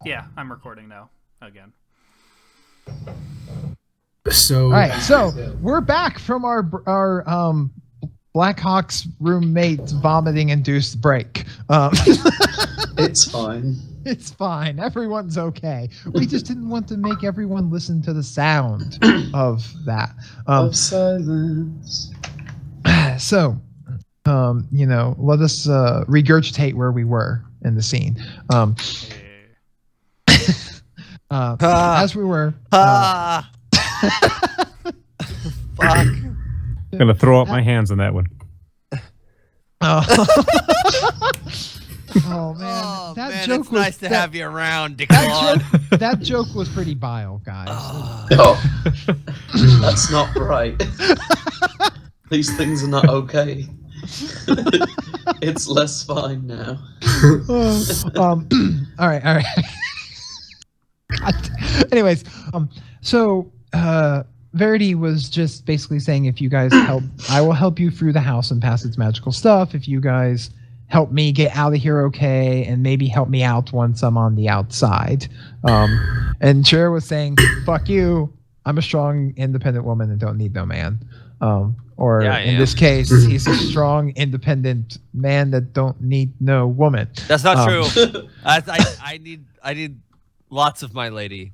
Yeah, I'm recording now again. So, all right, so we're back from our Blackhawks roommates vomiting induced break. It's fine. It's fine. Everyone's okay. We just didn't want to make everyone listen to the sound of that. Of silence. So, let us regurgitate where we were in the scene. As we were. Fuck. I'm gonna throw up my hands on that one. Oh man, Oh, that man, joke it's was nice to have you around, Declan. that joke was pretty vile, guys. No, that's not right. These things are not okay. It's less fine now. All right. Anyways, so Verity was just basically saying, if you guys help, I will help you through the house and past its magical stuff. If you guys help me get out of here okay, and maybe help me out once I'm on the outside. And Cher was saying, fuck you, I'm a strong, independent woman and don't need no man. In this case, he's a strong, independent man that don't need no woman. That's not true. I need lots of my lady.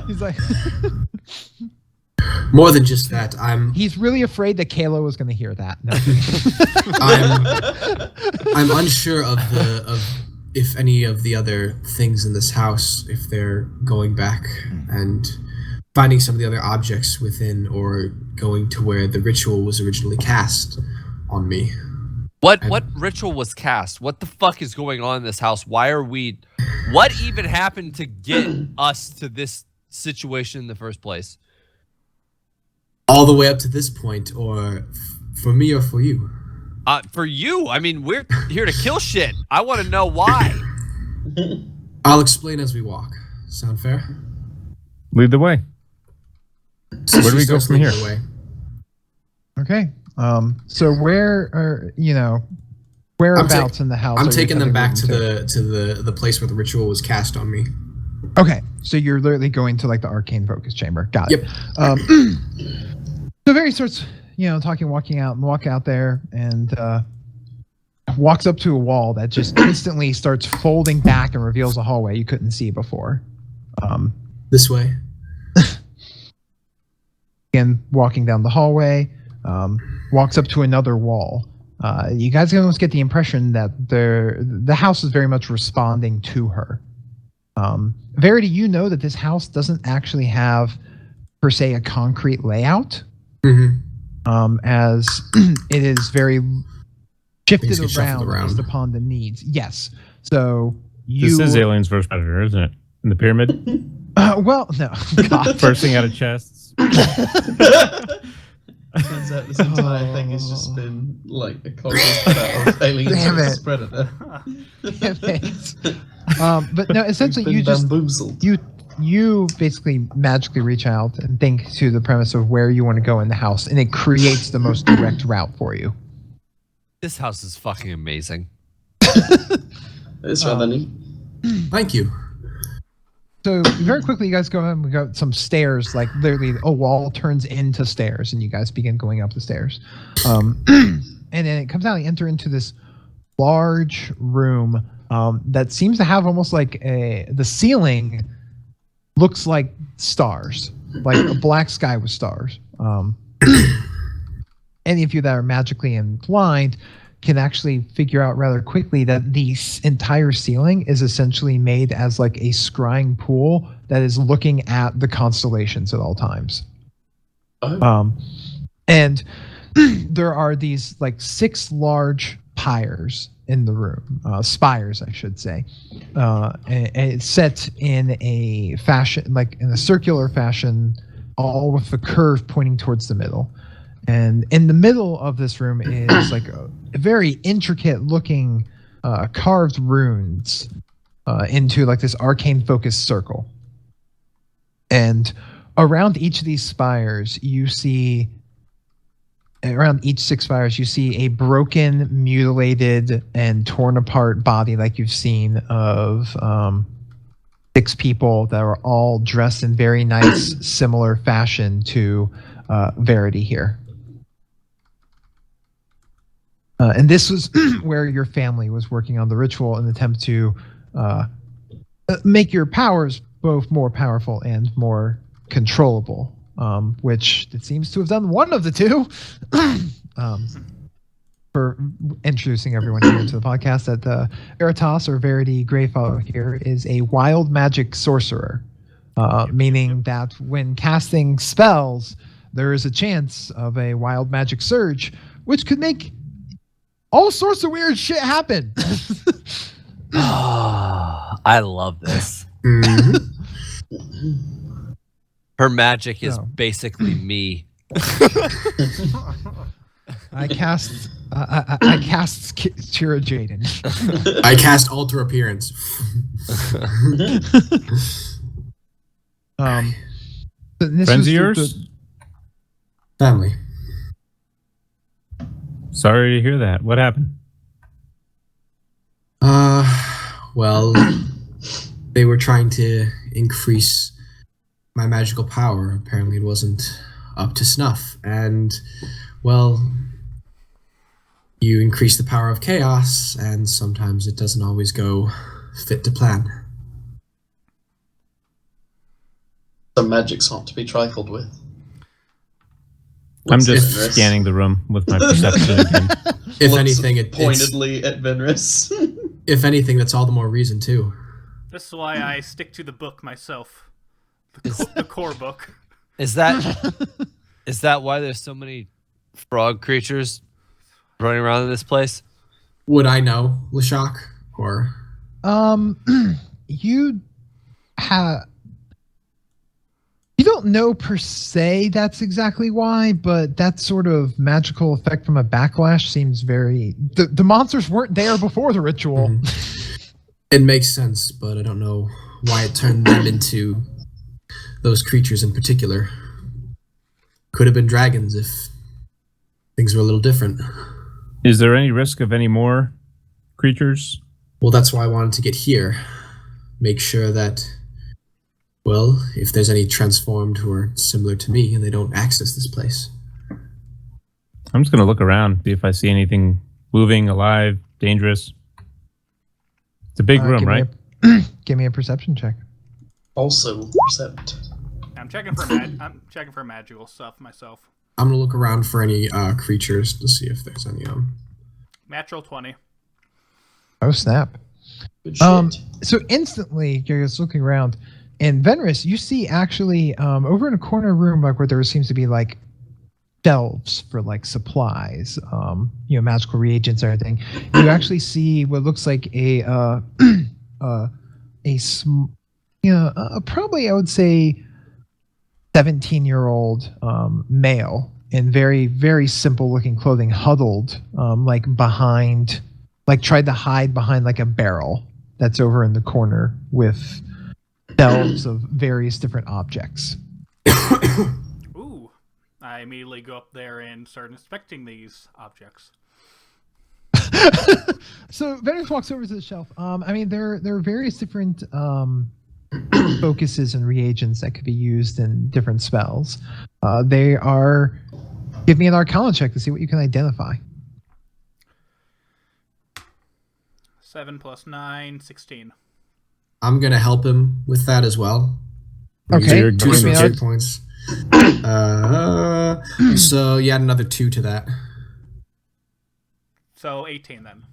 He's like, more than just that, he's really afraid that Kayla was going to hear that. No. I'm unsure of if any of the other things in this house, if they're going back and finding some of the other objects within, or going to where the ritual was originally cast on me. What ritual was cast? What the fuck is going on in this house? Why are we... What even happened to get us to this situation in the first place? All the way up to this point, or for me or for you? For you. I mean, we're here to kill shit. I want to know why. I'll explain as we walk. Sound fair? Lead the way. So Where do she we go starts from here? leading the way. Okay. So where are whereabouts in the house? I'm are you taking them kinda back to moving the place where the ritual was cast on me. Okay, so you're literally going to like the arcane focus chamber. Got it. Yep. So Very starts, walking out there, and walks up to a wall that just instantly starts folding back and reveals a hallway you couldn't see before. This way. Again, walking down the hallway, walks up to another wall. You guys can almost get the impression that the house is very much responding to her. Verity, you know that this house doesn't actually have, per se, a concrete layout, as it is very shifted around based upon the needs. Yes. So This is Aliens vs. Predator, isn't it? In the pyramid? Well, no. God. Bursting out of chests. Turns out this entire thing has just been like a copy of Aliens vs. Predator. Damn it. But no, essentially We've been bamboozled. you basically magically reach out and think to the premise of where you want to go in the house, and it creates the most direct route for you. This house is fucking amazing. It's rather neat. Thank you. So very quickly, you guys go and we got some stairs, like literally a wall turns into stairs, and you guys begin going up the stairs. And then it comes out, you enter into this large room that seems to have almost like the ceiling looks like stars, like a black sky with stars. Any of you that are magically inclined can actually figure out rather quickly that the entire ceiling is essentially made as like a scrying pool that is looking at the constellations at all times. Oh. And there are these like 6 large pyres in the room, spires, I should say. And it's set in a fashion, like in a circular fashion, all with a curve pointing towards the middle. And in the middle of this room is like a very intricate looking carved runes into like this arcane focused circle. And around each of these spires, you see around each 6 fires, you see a broken, mutilated, and torn apart body like you've seen of 6 people that are all dressed in very nice, similar fashion to Verity here. And this was where your family was working on the ritual in an attempt to make your powers both more powerful and more controllable, which it seems to have done one of the two. For introducing everyone here to the podcast, that Veritas or Verity Greyfollow here is a wild magic sorcerer, meaning that when casting spells, there is a chance of a wild magic surge, which could make all sorts of weird shit happen. I love this. Mhm. Her magic is No. basically me. I cast Kira Jaden. I cast alter appearance. But this Friends was of yours? Family. Sorry to hear that. What happened? Well, they were trying to increase my magical power. Apparently, it wasn't up to snuff. And, well, you increase the power of chaos, and sometimes it doesn't always go fit to plan. Some magics aren't to be trifled with. I'm Looks at just Venris. scanning the room with my perception again. If Looks anything, it's, pointedly at Venris. if anything, that's all the more reason too. This is why I stick to the book myself. The core book. Is that why there's so many frog creatures running around in this place? Would I know, Lashak? Or You have. You don't know per se that's exactly why, but that sort of magical effect from a backlash seems very. The monsters weren't there before the ritual. it makes sense, but I don't know why it turned them into those creatures in particular. Could have been dragons if things were a little different. Is there any risk of any more creatures? Well, that's why I wanted to get here. Make sure that, well, if there's any transformed who are similar to me and they don't access this place. I'm just going to look around, see if I see anything moving, alive, dangerous. It's a big room, Give me right? Give me a perception check. Also, percept. I'm checking for magical stuff myself. I'm going to look around for any creatures to see if there's any. Natural 20. Oh snap! Good shit. So instantly, you're just looking around, and Venris, you see actually over in a corner room, like where there seems to be like shelves for like supplies, magical reagents or anything. You actually see what looks like probably I would say 17-year-old male in very, very simple looking clothing, huddled tried to hide behind like a barrel that's over in the corner with shelves of various different objects. Ooh. I immediately go up there and start inspecting these objects. So Venus walks over to the shelf. There are various different focuses and reagents that could be used in different spells. They are. Give me an Arcana check to see what you can identify. 7 + 9, 16. I'm going to help him with that as well. Okay. You're Two going to hit get- points. So you add another 2 to that. So 18 then.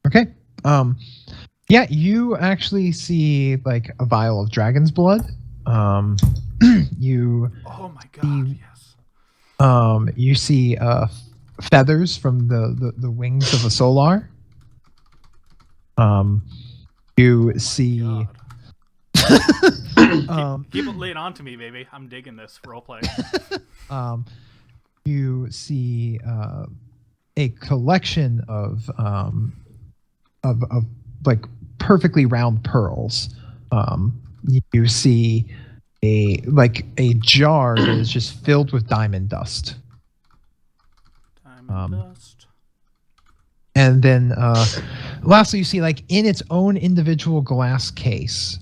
Okay. Yeah, you actually see like a vial of dragon's blood. You Oh my god, yes. you see feathers from the wings of a solar. You see God. Keep it laid on to me, baby. I'm digging this roleplay. you see a collection of like perfectly round pearls. You see a jar that is just filled with diamond dust. Dust. And then lastly, you see like in its own individual glass case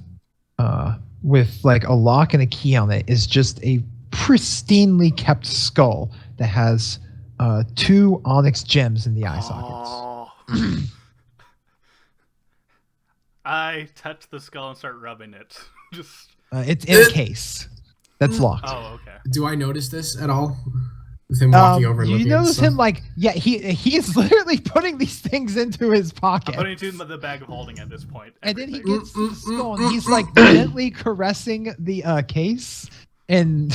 with like a lock and a key on it is just a pristinely kept skull that has 2 onyx gems in the eye sockets. Oh. I touch the skull and start rubbing it. Just. It's in a case that's locked. Oh, okay. Do I notice this at all? With him walking over and you looking at notice stuff? him like he is literally putting these things into his pocket. I'm putting it into the bag of holding at this point. And then he Everything. gets to the skull and he's like gently caressing the case and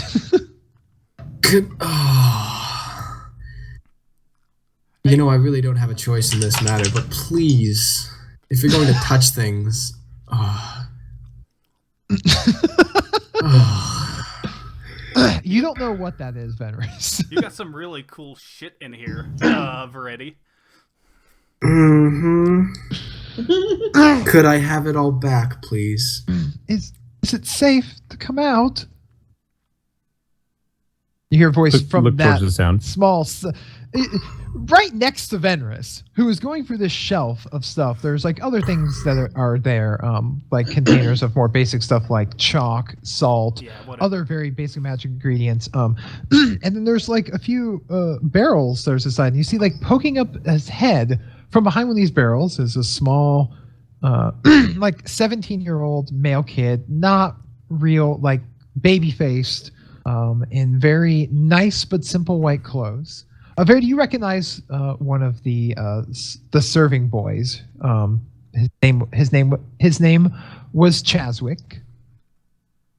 You know, I really don't have a choice in this matter, but please, if you're going to touch things, you don't know what that is, Venris. You got some really cool shit in here, Veretti. Could I have it all back, please? Is it safe to come out? You hear a voice from Look that towards the sound. small, right next to Venris, who is going through this shelf of stuff. There's like other things that are there, like containers of more basic stuff like chalk, salt, Yeah, whatever. other very basic magic ingredients. And then there's like a few barrels. There's a side, and you see like poking up his head from behind one of these barrels is a small, like 17-year-old male kid, not real, like baby faced, in very nice but simple white clothes. Vera, do you recognize one of the serving boys? His name was Chaswick,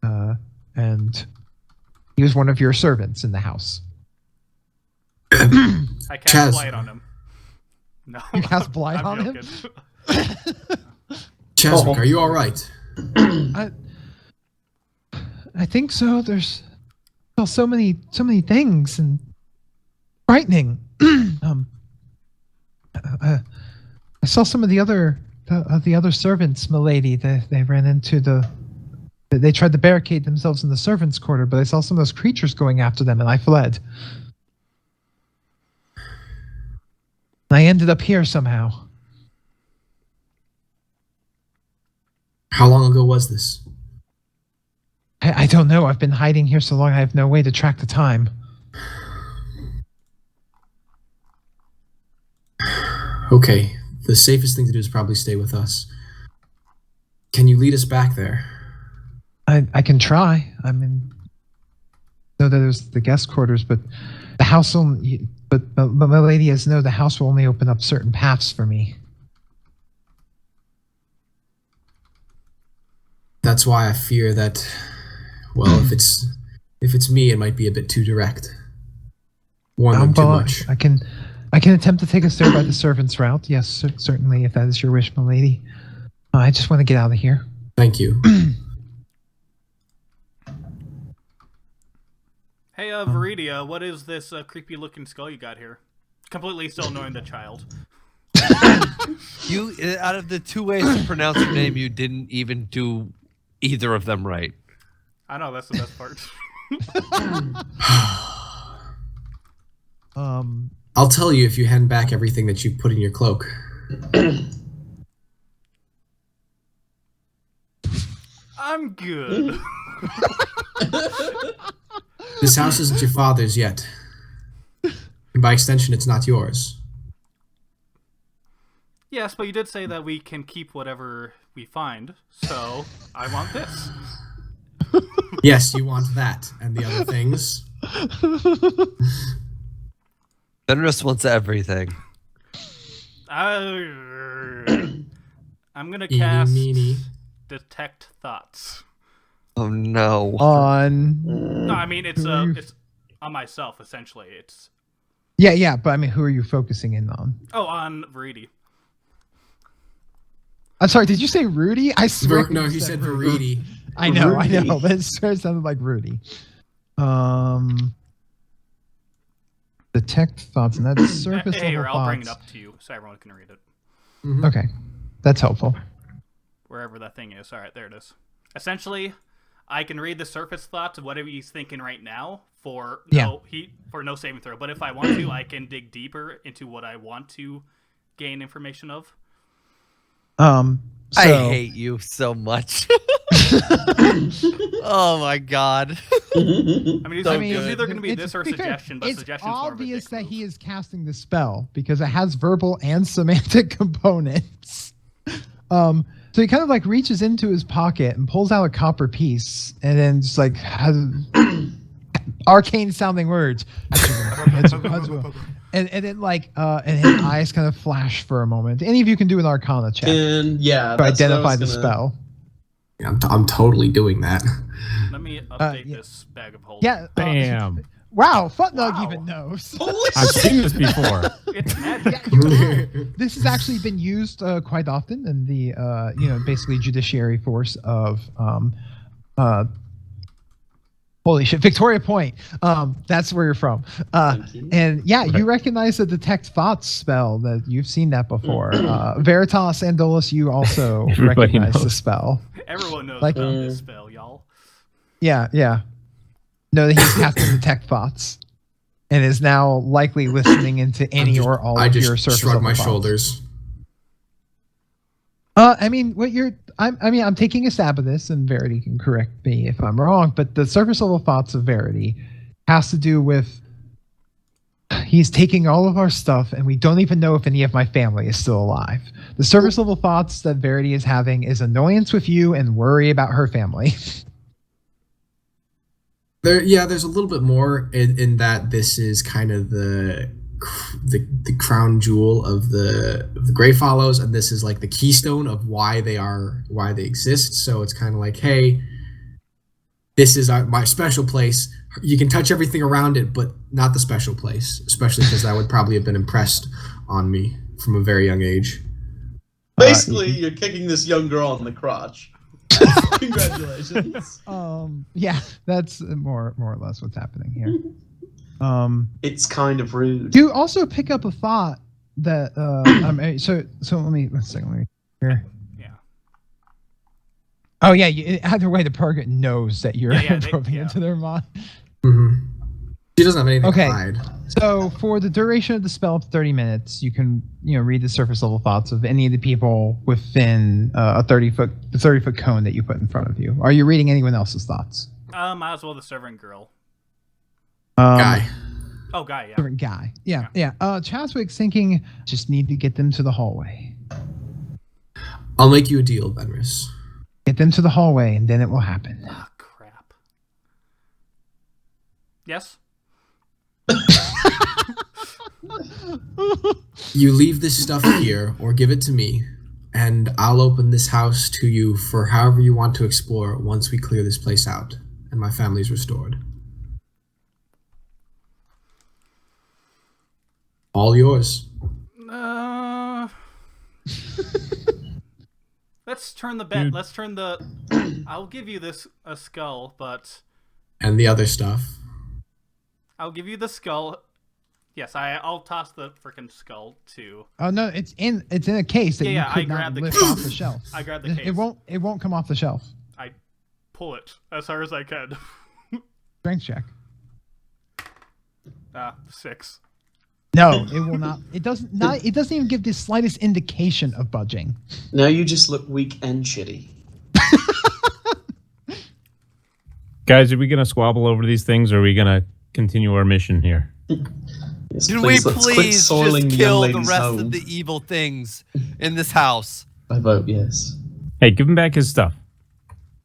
and he was one of your servants in the house. I cast light on him. No. You cast blight I'm on him? joking. Chaswick, are you all right? I think so. There's still so many things and frightening. I saw some of the other servants, milady. They ran into they tried to barricade themselves in the servants' quarter, but I saw some of those creatures going after them, and I fled. I ended up here somehow. How long ago was this? I don't know. I've been hiding here so long. I have no way to track the time. Okay, the safest thing to do is probably stay with us. Can you lead us back there? I can try. I mean, know that there's the guest quarters, but the house only. But my lady has know the house will only open up certain paths for me. That's why I fear that. Well, if it's me, it might be a bit too direct. Warn them too much. I can attempt to take us there by the servants' route. Yes, certainly, if that is your wish, my lady. I just want to get out of here. Thank you. Hey, Veridia, what is this creepy-looking skull you got here? Completely still knowing the child. You, out of the 2 ways to pronounce your name, you didn't even do either of them right. I know, that's the best part. I'll tell you if you hand back everything that you put in your cloak. I'm good. This house isn't your father's yet. And by extension, it's not yours. Yes, but you did say that we can keep whatever we find, so I want this. Yes, you want that and the other things. Fenris wants everything. I'm gonna Eeny, cast meeny. Detect Thoughts. Oh no. On. No, I mean it's on myself essentially. It's Yeah, but I mean, who are you focusing in on? on Veridi. I'm sorry, did you say Rudy? I swear. No, he said Veridi. I know, Rudy. but it sounded like Rudy. Detect thoughts, and that's surface Hey, level I'll bring it thoughts. up to you so everyone can read it. Okay, that's helpful. Wherever that thing is. All right, there it is. Essentially, I can read the surface thoughts of whatever he's thinking right now for Yeah. no saving throw. But if I want to, I can dig deeper into what I want to gain information of. So, I hate you so much. Oh my god. I mean, it's, So it's good. either going to be this or a to be fair, suggestion, but it's suggestion's more of a obvious dick that move. he is casting the spell because it has verbal and semantic components. So he kind of like reaches into his pocket and pulls out a copper piece, and then just like has arcane sounding words, and then like and his eyes kind of flash for a moment. Any of you can do an Arcana check And yeah, to that's what I identify was the gonna- spell. Yeah, I'm totally doing that. Let me update yeah. this bag of holding. Yeah. Bam. Wow, Futnug Wow. even knows. Holy I've shit! seen this before. It's magic. This has actually been used quite often in the basically judiciary force of holy shit, Victoria Point. That's where you're from. Thank you. And yeah, you recognize the detect thoughts spell. That you've seen that before. Veritas Andolus, you also Everybody recognize the knows. spell. Everyone knows Like- about this spell, y'all. Yeah. Know that he's casting detect thoughts, and is now likely listening into any or all I of just your surface shrug level my thoughts. shoulders. I mean, I'm taking a stab at this, and Verity can correct me if I'm wrong. But the surface level thoughts of Verity has to do with he's taking all of our stuff, and we don't even know if any of my family is still alive. The surface level thoughts that Verity is having is annoyance with you and worry about her family. There's a little bit more in that this is kind of the crown jewel of the Grey Follows, and this is like the keystone of why they exist. So it's kind of like, hey, this is my special place. You can touch everything around it, but not the special place, especially because that would probably have been impressed on me from a very young age. Basically, you're kicking this young girl in the crotch. Congratulations. Yeah, that's more or less what's happening here. It's kind of rude. You also pick up a thought that so let me here. Yeah. Oh yeah, either way, the target knows that you're Yeah, probing yeah. into their mind. Mm-hmm. She doesn't have anything Okay. to hide. So for the duration of the spell of 30 minutes, you can read the surface level thoughts of any of the people within a 30-foot cone that you put in front of you. Are you reading anyone else's thoughts? Might as well the servant girl. Guy. Oh, guy, yeah. Different guy. Yeah. Chaswick's thinking, just need to get them to the hallway. I'll make you a deal, Benris. Get them to the hallway, and then it will happen. Ah, crap. Yes? You leave this stuff here or give it to me, and I'll open this house to you for however you want to explore once we clear this place out and my family's restored. All yours. Let's turn the bet. Dude. Let's turn the... I'll give you a skull, but... And the other stuff. I'll give you the skull. Yes, I'll toss the freaking skull too. Oh no, it's in a case that Yeah, you could I not grabbed the lift case. off the shelf. I grabbed the case. It won't come off the shelf. I pull it as hard as I can. Strength check. 6. No, it will not. It doesn't. It doesn't even give the slightest indication of budging. Now you just look weak and shitty. Guys, are we going to squabble over these things, or are we going to continue our mission here? Yes, Can let's we quit please soiling just the kill young the lady's rest home. of the evil things in this house? I vote yes. Hey, give him back his stuff.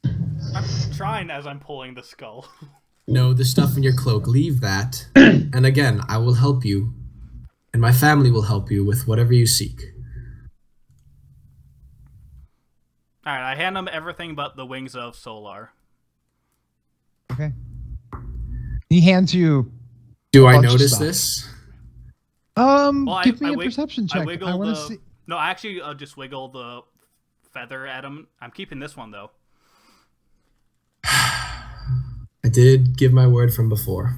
I'm trying as I'm pulling the skull. No, the stuff in your cloak, leave that. And again, I will help you. And my family will help you with whatever you seek. Alright, I hand him everything but the wings of Solar. Okay. He hands you. Do I bunch of notice stuff. this? Well, Give me I a wig- perception check. I wiggle I want the... to see. No, I actually just wiggle the feather at him. I'm keeping this one, though. I did give my word from before.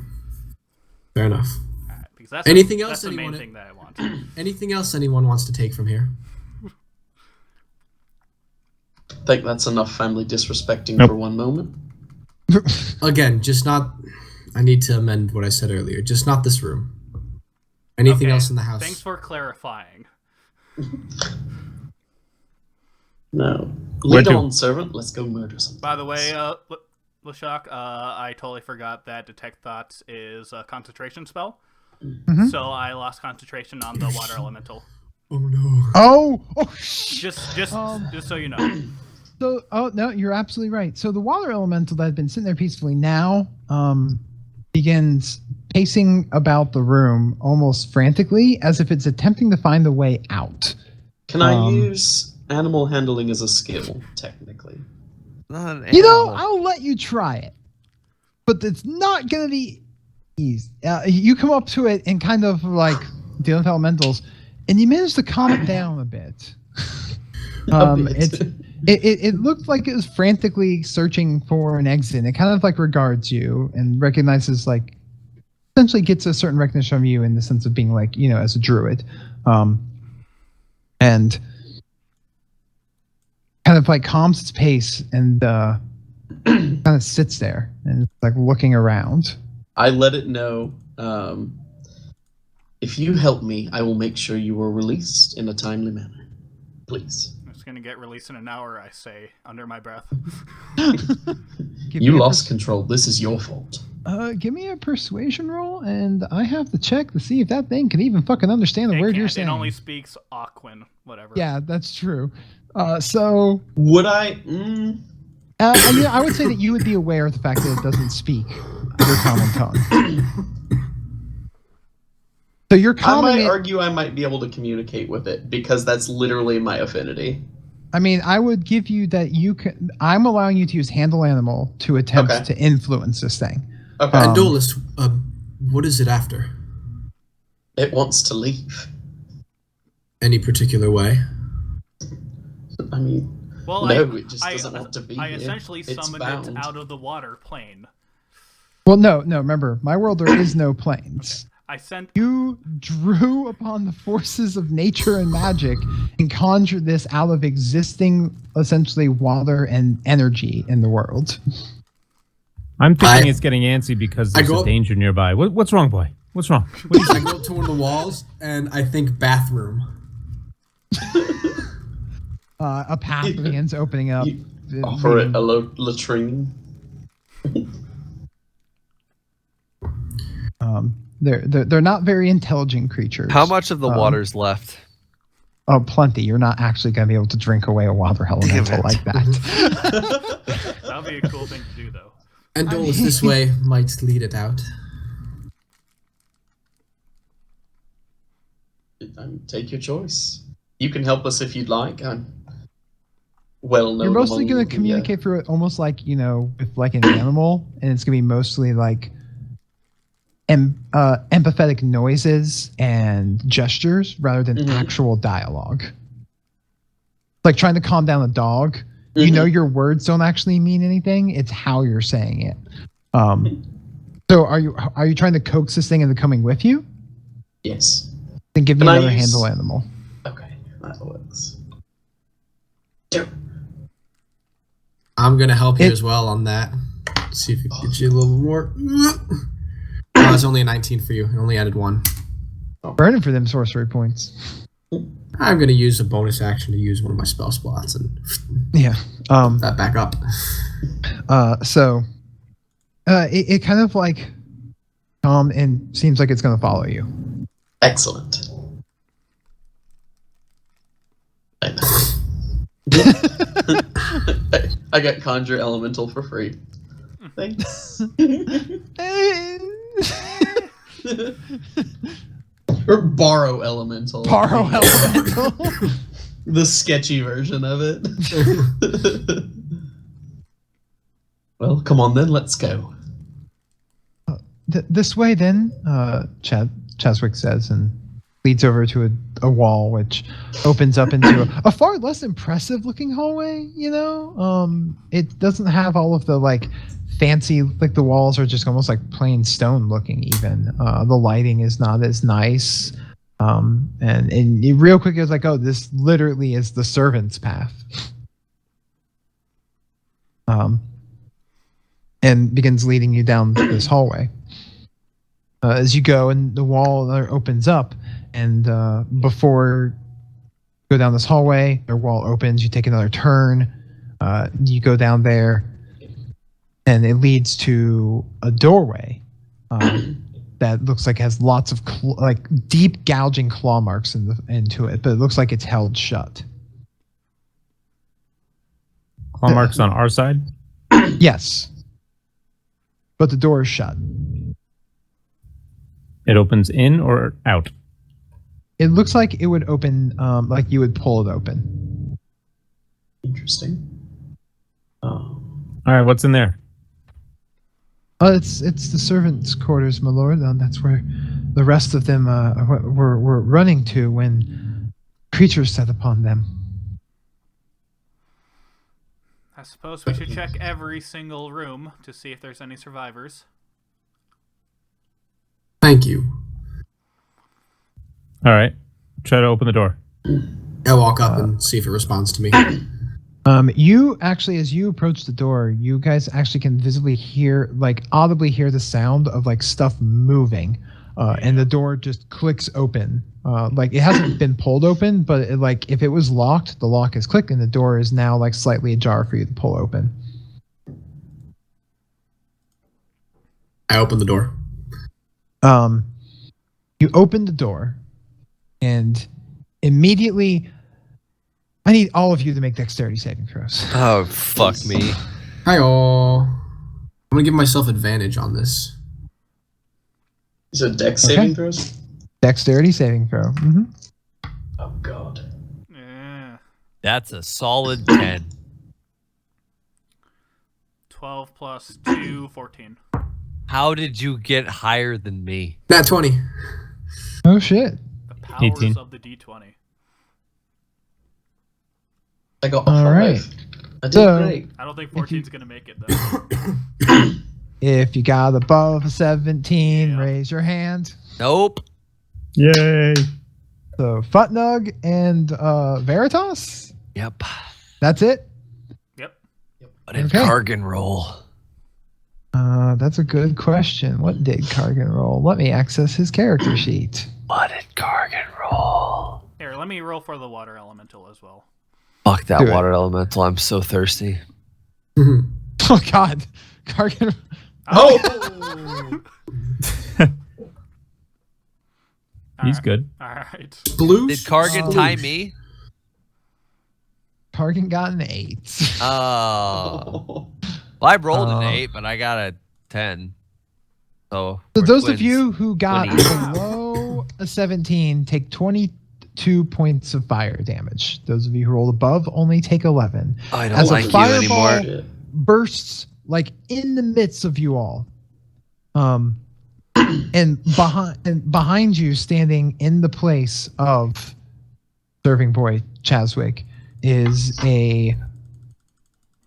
Fair enough. Alright, because that's Anything that's else the main anyone- thing that I want. Anything else anyone wants to take from here? I think that's enough family disrespecting Nope. for one moment. Again, just not. I need to amend what I said earlier. Just not this room. Anything Okay, else in the house? Thanks for clarifying. No. Where Lead to? on, servant. Let's go murder something. By the way, Lashak, I totally forgot that Detect Thoughts is a concentration spell. Mhm. So I lost concentration on the water elemental. Oh no. Oh, Just so you know. So, no, you're absolutely right. So the water elemental that had been sitting there peacefully now begins pacing about the room almost frantically, as if it's attempting to find the way out. Can I use animal handling as a skill, technically? Not an You know, animal. I'll let you try it, but it's not gonna be easy. You come up to it and kind of like dealing with elementals, and you manage to calm it down a bit. bit. It looked like it was frantically searching for an exit. It kind of like regards you and recognizes, like, essentially gets a certain recognition of you in the sense of being like, as a druid, and kind of like calms its pace and kind of sits there and like looking around. I let it know, if you help me, I will make sure you are released in a timely manner. Please. It's gonna get released in an hour, I say, under my breath. Give You me a lost control. This is your fault. give me a persuasion roll, and I have to check to see if that thing can even fucking understand the word you're saying. It only speaks Aquan, whatever. Yeah, that's true. So Would I? I would say that you would be aware of the fact that it doesn't speak your common tongue. So you're I calming might it. argue I might be able to communicate with it because that's literally my affinity. I mean, I would give you that you can. I'm allowing you to use handle animal to attempt Okay. to influence this thing. Okay. And Dolus, what is it after? It wants to leave. Any particular way? I mean, Well, no, it just doesn't want to be I here. essentially It's summoned bound. it out of the water plane. Well, no. Remember, my world there is no planes. I sent. You drew upon the forces of nature and magic and conjured this out of existing, essentially, water and energy in the world. I'm thinking it's getting antsy because there's go a up- danger nearby. What's wrong, boy? What's wrong? I go up to one of the walls and I think bathroom. A path begins opening up. You offer it a latrine. They're not very intelligent creatures. How much of the water's left? Oh, plenty. You're not actually going to be able to drink away a water elemental it. like that. That would be a cool thing to do, though. And Dolus this way might lead it out. Take your choice. You can help us if you'd like. I'm well known. You're mostly among going to the, communicate through it almost like, with like an animal, and it's going to be mostly like empathetic noises and gestures rather than actual dialogue. Like trying to calm down a dog. You know your words don't actually mean anything. It's how you're saying it. So are you trying to coax this thing into coming with you? Yes. Then give me Can I another use- handle animal. Okay, that works. I'm gonna help you It- as well on that. See if it gets you a little more. Oh, it's only a 19 for you. I only added one. Burning for them sorcery points. I'm gonna use a bonus action to use one of my spell slots and Yeah. that back up. So it kind of like and seems like it's going to follow you. Excellent. I got conjure elemental for free. Thanks. Or borrow elemental. Borrow elemental. The sketchy version of it. Well, come on then, let's go. This way then, Chaswick says, and leads over to a wall which opens up into a far less impressive looking hallway, it doesn't have all of the like fancy, like the walls are just almost like plain stone looking even. The lighting is not as nice. And real quick it was like, oh, this literally is the servant's path. and begins leading you down this hallway. As you go, and the wall opens up, and before you go down this hallway, the wall opens. You take another turn. You go down there, and it leads to a doorway that looks like it has lots of deep gouging claw marks into it, but it looks like it's held shut. Claw marks on our side. Yes, but the door is shut. It opens in or out. It looks like it would open, like you would pull it open. Interesting. Oh. All right, what's in there? It's the servants' quarters, my lord. That's where the rest of them were running to when creatures set upon them. I suppose we should check every single room to see if there's any survivors. Thank you. All right, try to open the door. I walk up and see if it responds to me. You actually, as you approach the door, you guys actually can visibly hear, audibly hear the sound of stuff moving, and the door just clicks open. It hasn't been pulled open, but if it was locked, the lock is clicked, and the door is now slightly ajar for you to pull open. I open the door. You open the door, and immediately, I need all of you to make dexterity saving throws. Oh, fuck me. Hi all. I'm gonna give myself advantage on this. Is it dex saving throws? Dexterity saving throw. Mm-hmm. Oh god. Yeah. That's a solid 10. 12 plus 2, 14. How did you get higher than me? Nat 20. Oh shit! The powers 18. of the D20. I got All a right. 5. I did So- great. I don't think 14's going to make it, though. If you got above 17, Yeah. raise your hand. Nope. Yay! So Futnug and Veritas. Yep. That's it. Yep. What did Okay. Kargan roll? That's a good question. What did Kargan roll? Let me access his character sheet. What did Kargan roll? Here, let me roll for the water elemental as well. Fuck that Do it. water elemental. I'm so thirsty. Oh God, Kargan. Oh! He's good. Alright. Blue. Did Kargan tie me? Kargan got an 8. Oh. Well, I rolled an Uh, 8, but I got a 10. So, So we're those twins. of you who got 20. below a 17 take 22 points of fire damage. Those of you who rolled above only take 11. I don't as a like you fireball- anymore. Shit. Bursts in the midst of you all. And behind you, standing in the place of Serving Boy Chaswick, is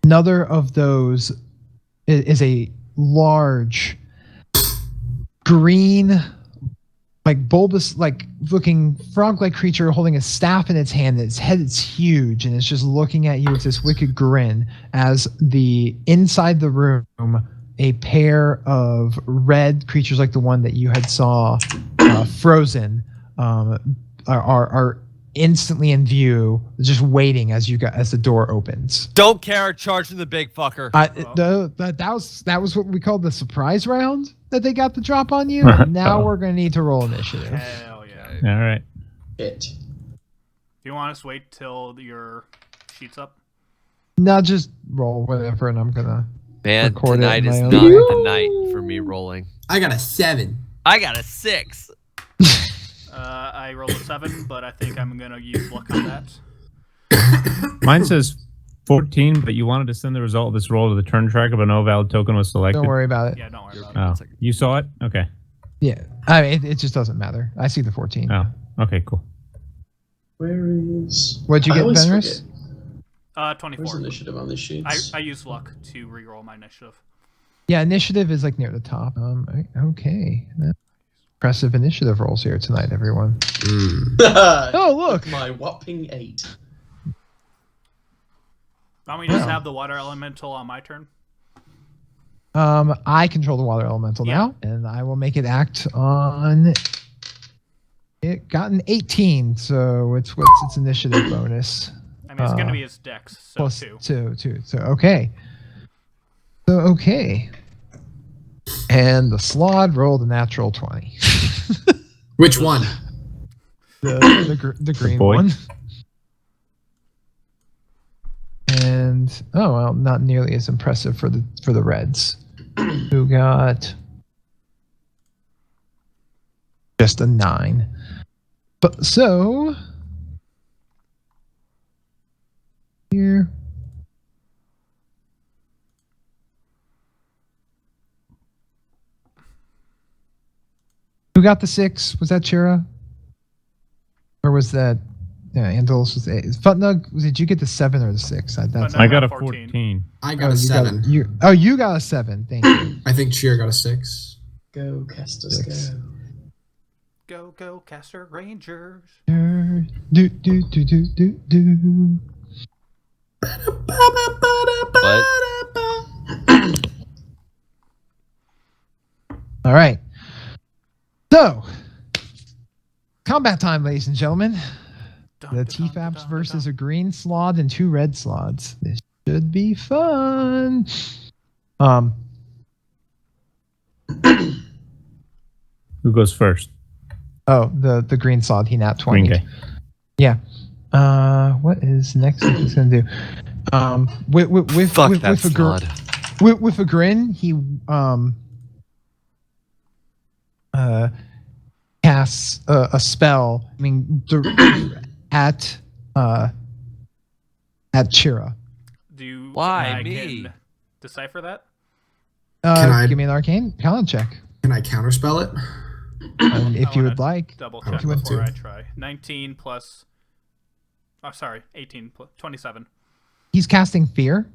another of those. Is a large green, bulbous, looking frog-like creature holding a staff in its hand. Its head is huge, and it's just looking at you with this wicked grin. As inside the room, a pair of red creatures like the one that you had saw frozen are instantly in view, just waiting as the door opens. Don't care. Charging the big fucker. That was what we called the surprise round that they got the drop on you. Now we're gonna need to roll initiative. Hell yeah. All right. Shit. Do you want us to wait till your sheet's up? Now just roll whatever, and I'm gonna. Man, record it tonight in is my not own- the night for me rolling. I got a 7. I got a 6. I rolled a 7, but I think I'm going to use luck on that. Mine says 14, but you wanted to send the result of this roll to the turn tracker, but no valid token was selected. Don't worry about it. Yeah, don't worry about it. Oh, you saw it? Okay. Yeah, I mean, it just doesn't matter. I see the 14. Oh, okay, cool. Where is... What'd you I get, always Fenris? forget. 24. Where's initiative on this sheet? I use luck to reroll my initiative. Yeah, initiative is near the top. Okay. Impressive initiative rolls here tonight, everyone. Oh, look. My whopping 8. Want me to just Wow. have the water elemental on my turn? I control the water elemental now, and I will make it act on. It got an 18, so what's its initiative bonus? I mean, it's going to be his dex, so Plus 2. 2. So okay. And the Slod rolled a natural 20. Which one? The green boy. one. And not nearly as impressive for the Reds, who got just a 9. But so here. Who got the 6? Was that Chira? Or was that Andalus was 8? Futnug, did you get the 7 or the 6? I got a 14. I got a 7. You got a 7. Thank you. I think Cheer got a 6. Go, Casters, 6. go. Go, Caster Rangers. Do. What? All right. So, combat time, ladies and gentlemen. The TFAPs versus a green slot and 2 red slots. This should be fun. Who goes first? Oh, the green slot. He nat 20. Green guy. Yeah. What is next? What he's gonna do? With Fuck with, that with a gr- slod. with a grin, he casts a spell. I mean, at Chira. Why I me? can decipher that? Can I- Give me an arcane talent check, Can I counterspell it? if you wanna would like. Double I check would love before to. I try. 19 plus. Oh, sorry, 18 plus 27. He's casting fear.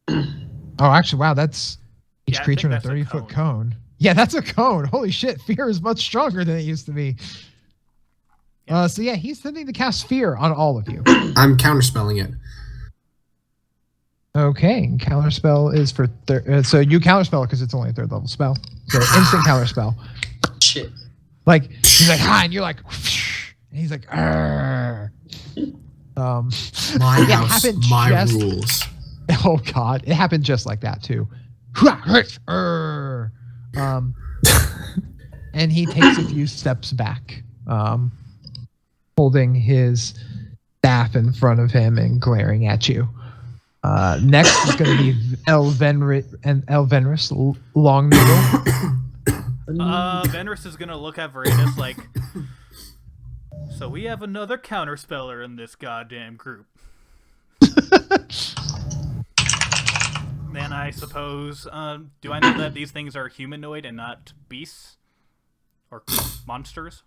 Oh, actually, wow, that's each Yeah, I creature in think a that's a 30-foot cone. Yeah, that's a cone. Holy shit, fear is much stronger than it used to be. So yeah, he's sending to cast fear on all of you. I'm counterspelling it. Okay, and counterspell is for so you counterspell because it's only a 3rd level spell. So instant counterspell. Shit. Like he's like hi, and you're like, and he's like, Arr. My Yeah, it house, happened my just- rules. Oh god, it happened just like that too. And he takes a few steps back, holding his staff in front of him and glaring at you. Next is going to be Elvenris Longnoodle. Venris is gonna look at Varanus like, so we have another counterspeller in this goddamn group. Then I suppose, do I know that these things are humanoid and not beasts? Or monsters?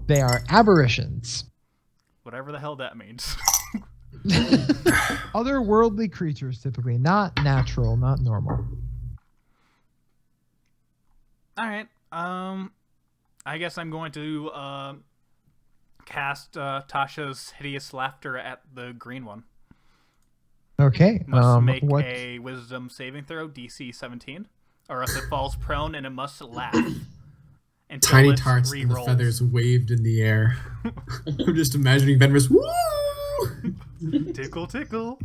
They are aberrations, Whatever the hell that means. otherworldly creatures, typically not natural, not normal. Alright, I guess I'm going to, cast, Tasha's Hideous Laughter at the green one. Okay. Must make what? a wisdom saving throw, DC 17, or else it falls prone and it must laugh. Until Tiny it tarts and the re-rolls. feathers waved in the air. I'm just imagining Venris. Woo! Tickle, tickle.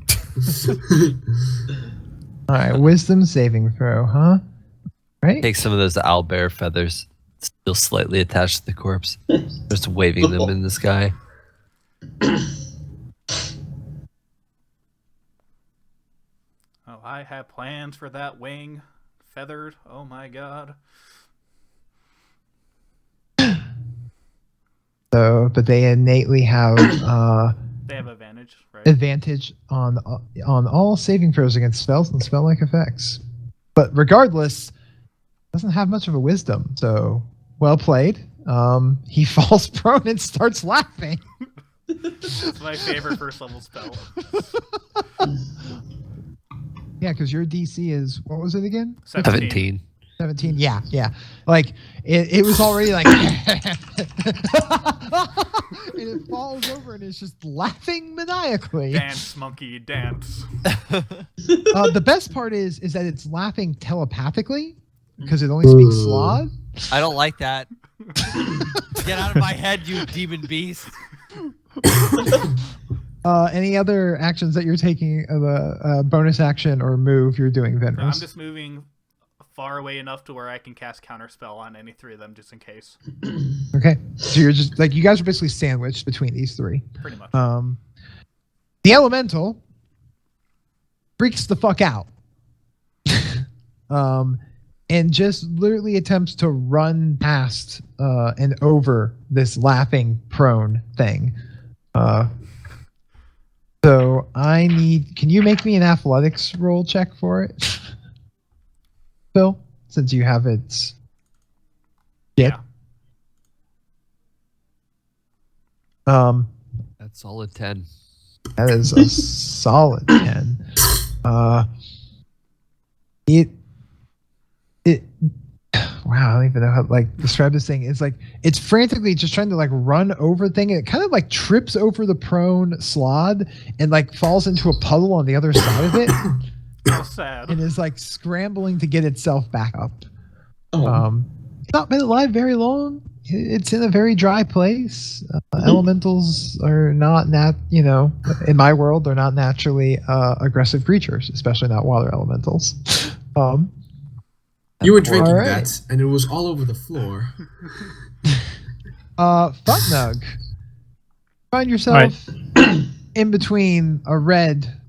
All right, wisdom saving throw, huh? Right. Take some of those owlbear feathers, still slightly attached to the corpse, just waving them in the sky. Oh, I have plans for that wing. Feathered. Oh my god. So, but they innately have They have advantage, right? advantage on all saving throws against spells and spell-like effects. But regardless, doesn't have much of a wisdom. So, well played. He falls prone and starts laughing. It's my favorite first level spell. Yeah, because your DC is what was it again? 17. 17. Yeah. Like it was already like, and it falls over and it's just laughing maniacally. Dance, monkey, dance. The best part is that it's laughing telepathically because it only speaks Slod. I don't like that. Get out of my head, you demon beast. Any other actions that you're taking? Bonus action or move you're doing, I'm Venros? just moving far away enough to where I can cast counterspell on any three of them, just in case. Okay, so you're just like you guys are basically sandwiched between these three. Pretty much. The elemental freaks the fuck out, and just literally attempts to run past and over this laughing prone thing. So can you make me an athletics roll check for it, Phil? Since you have its. Yeah. That's solid 10. That is a solid 10. Wow, I don't even know how to describe this thing. It's like it's frantically just trying to run over thing. It kind of trips over the prone Slod and falls into a puddle on the other side of it. So sad. And is scrambling to get itself back up. Oh. It's not been alive very long. It's in a very dry place. Elementals are not in my world, they're not naturally aggressive creatures, especially not water elementals. You were drinking Alright. that, and it was all over the floor. Futnug, find yourself in between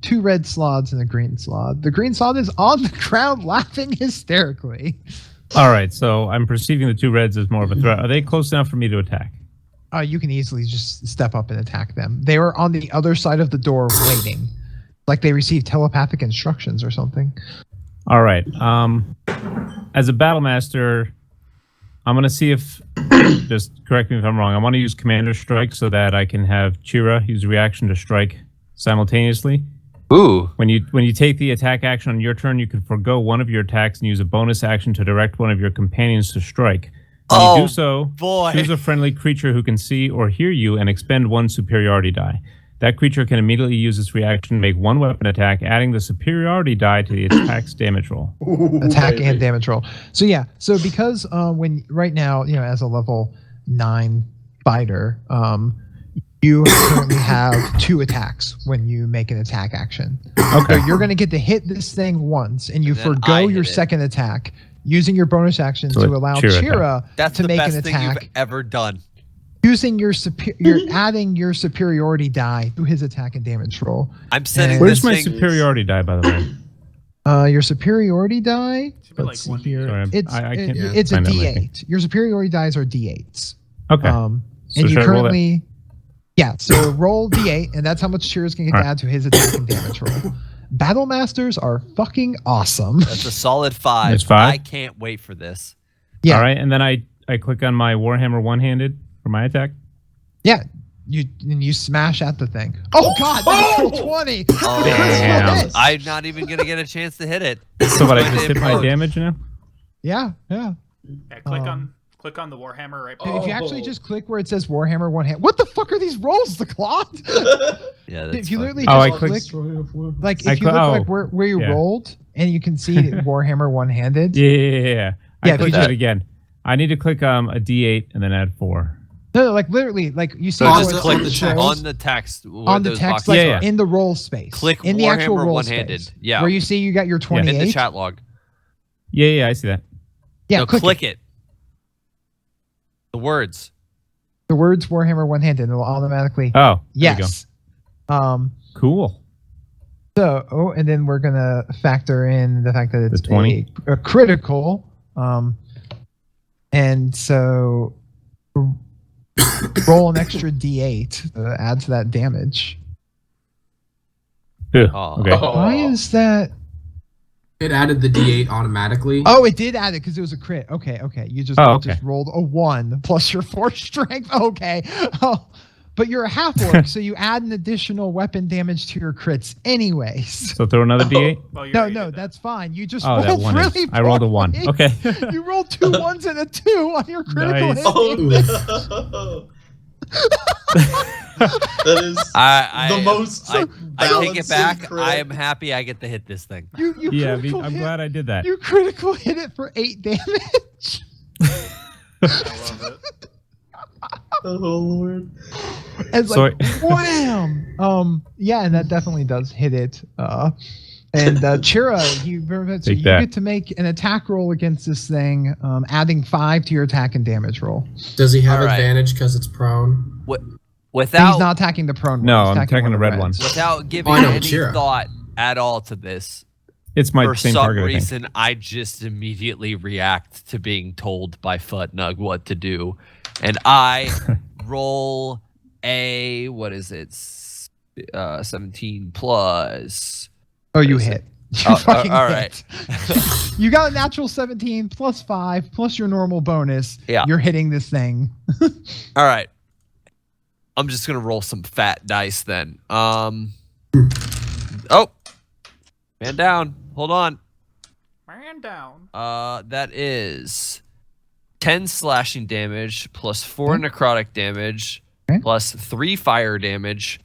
two red slods and a green slod. The green slod is on the ground laughing hysterically. All right, so I'm perceiving the two reds as more of a threat. Are they close enough for me to attack? You can easily just step up and attack them. They were on the other side of the door waiting. Like they received telepathic instructions or something. All right. As a battle master, I'm going to see if, just correct me if I'm wrong, I want to use Commander Strike so that I can have Chira use reaction to strike simultaneously. Ooh. When you take the attack action on your turn, you can forego one of your attacks and use a bonus action to direct one of your companions to strike. When you do so, boy. choose a friendly creature who can see or hear you and expend one superiority die. That creature can immediately use its reaction to make one weapon attack, adding the superiority die to the attack's damage roll. Attack and damage roll. So yeah, because when right now, as a level 9 fighter, you currently have 2 attacks when you make an attack action. Okay. So you're going to get to hit this thing once, and you And then I forgo hit your it. second attack, using your bonus action So to allow Chira Chira That's to the make best an thing attack. you've ever done. Using you're adding your superiority die to his attack and damage roll. I'm setting Where's this my thing. superiority die, by the way? Your superiority die. Should be Let's see like 1d8. here. Sorry, It's I can't it's a find that with me. D8. Your superiority dies are D8s. Okay. And So you should I roll that? currently, so roll D8, and that's how much Chira's gonna get to Alright. add to his attack and damage roll. Battle Masters are fucking awesome. That's a solid 5. It's 5? I can't wait for this. Yeah, All right, and then I click on my Warhammer one-handed for my attack. yeah. You smash at the thing. Oh God, natural 20. Oh, Damn. I'm not even gonna get a chance to hit it. So what, I Going to just hit my implode. damage now? Yeah. Yeah, click Um, on the Warhammer right If you actually Oh. just click where it says Warhammer one hand, what the fuck are these rolls, the cloth? Yeah, that's If you fun. literally Oh, I just clicked- click, like I if you cl- look oh, where you yeah. rolled, and you can see Warhammer one-handed. Yeah. Yeah, I if you clicked just- it again. I need to click a D8 and then add 4. No, like literally, like you see So how just it click shows on the text. Where on the those text, boxes like Yeah, are. in the roll space. Click in the actual Warhammer roll one-handed. space, Yeah. where you see you got your 28. in the chat log. Yeah, I see that. Yeah, No, click, it. The words. the words Warhammer one-handed, and it will automatically. Oh, there we go. Yes. Cool. So, and then we're gonna factor in the fact that it's The 20. a critical. And so roll an extra D8 to add to that damage. Ugh, Oh. okay. Oh. Why is that? It added the D8 automatically. Oh, it did add it because it was a crit. Okay. You just, Oh, okay. just rolled a 1 plus your 4 strength. Okay. Oh, but you're a half orc, so you add an additional weapon damage to your crits anyways. So throw another D8. Well, you No, already no, did that. that's fine. You just Oh, that rolled one really is. I rolled a 1. poorly. Okay. You rolled 2 1s and a 2 on your critical Nice. hit. Oh damage. no! That is the most. I take balancing it back. crit. I am happy I get to hit this thing. You Yeah, critical I'm hit- glad I did that. You critical hit it for 8 damage. I love it. Oh lord! It's So like wham. Yeah, and that definitely does hit it. And Chira, you Take that. get to make an attack roll against this thing, adding 5 to your attack and damage roll. Does he have All right. advantage because it's prone? And Without he's not attacking the prone one. No, he's I'm attacking the red one. reds. without giving Oh, I know, any Chira. thought at all to this, It's my for same some target, I think. reason, I just immediately react to being told by Futnug what to do, and I roll a what is it? 17 plus. Oh, you Is it- hit. Oh, You fucking all hit. You got a natural 17 plus 5 plus your normal bonus. Yeah. You're hitting this thing. All right. I'm just gonna roll some fat dice then. Oh, man down. Hold on. Man down. That is 10 slashing damage plus 4 necrotic damage Okay. plus 3 fire damage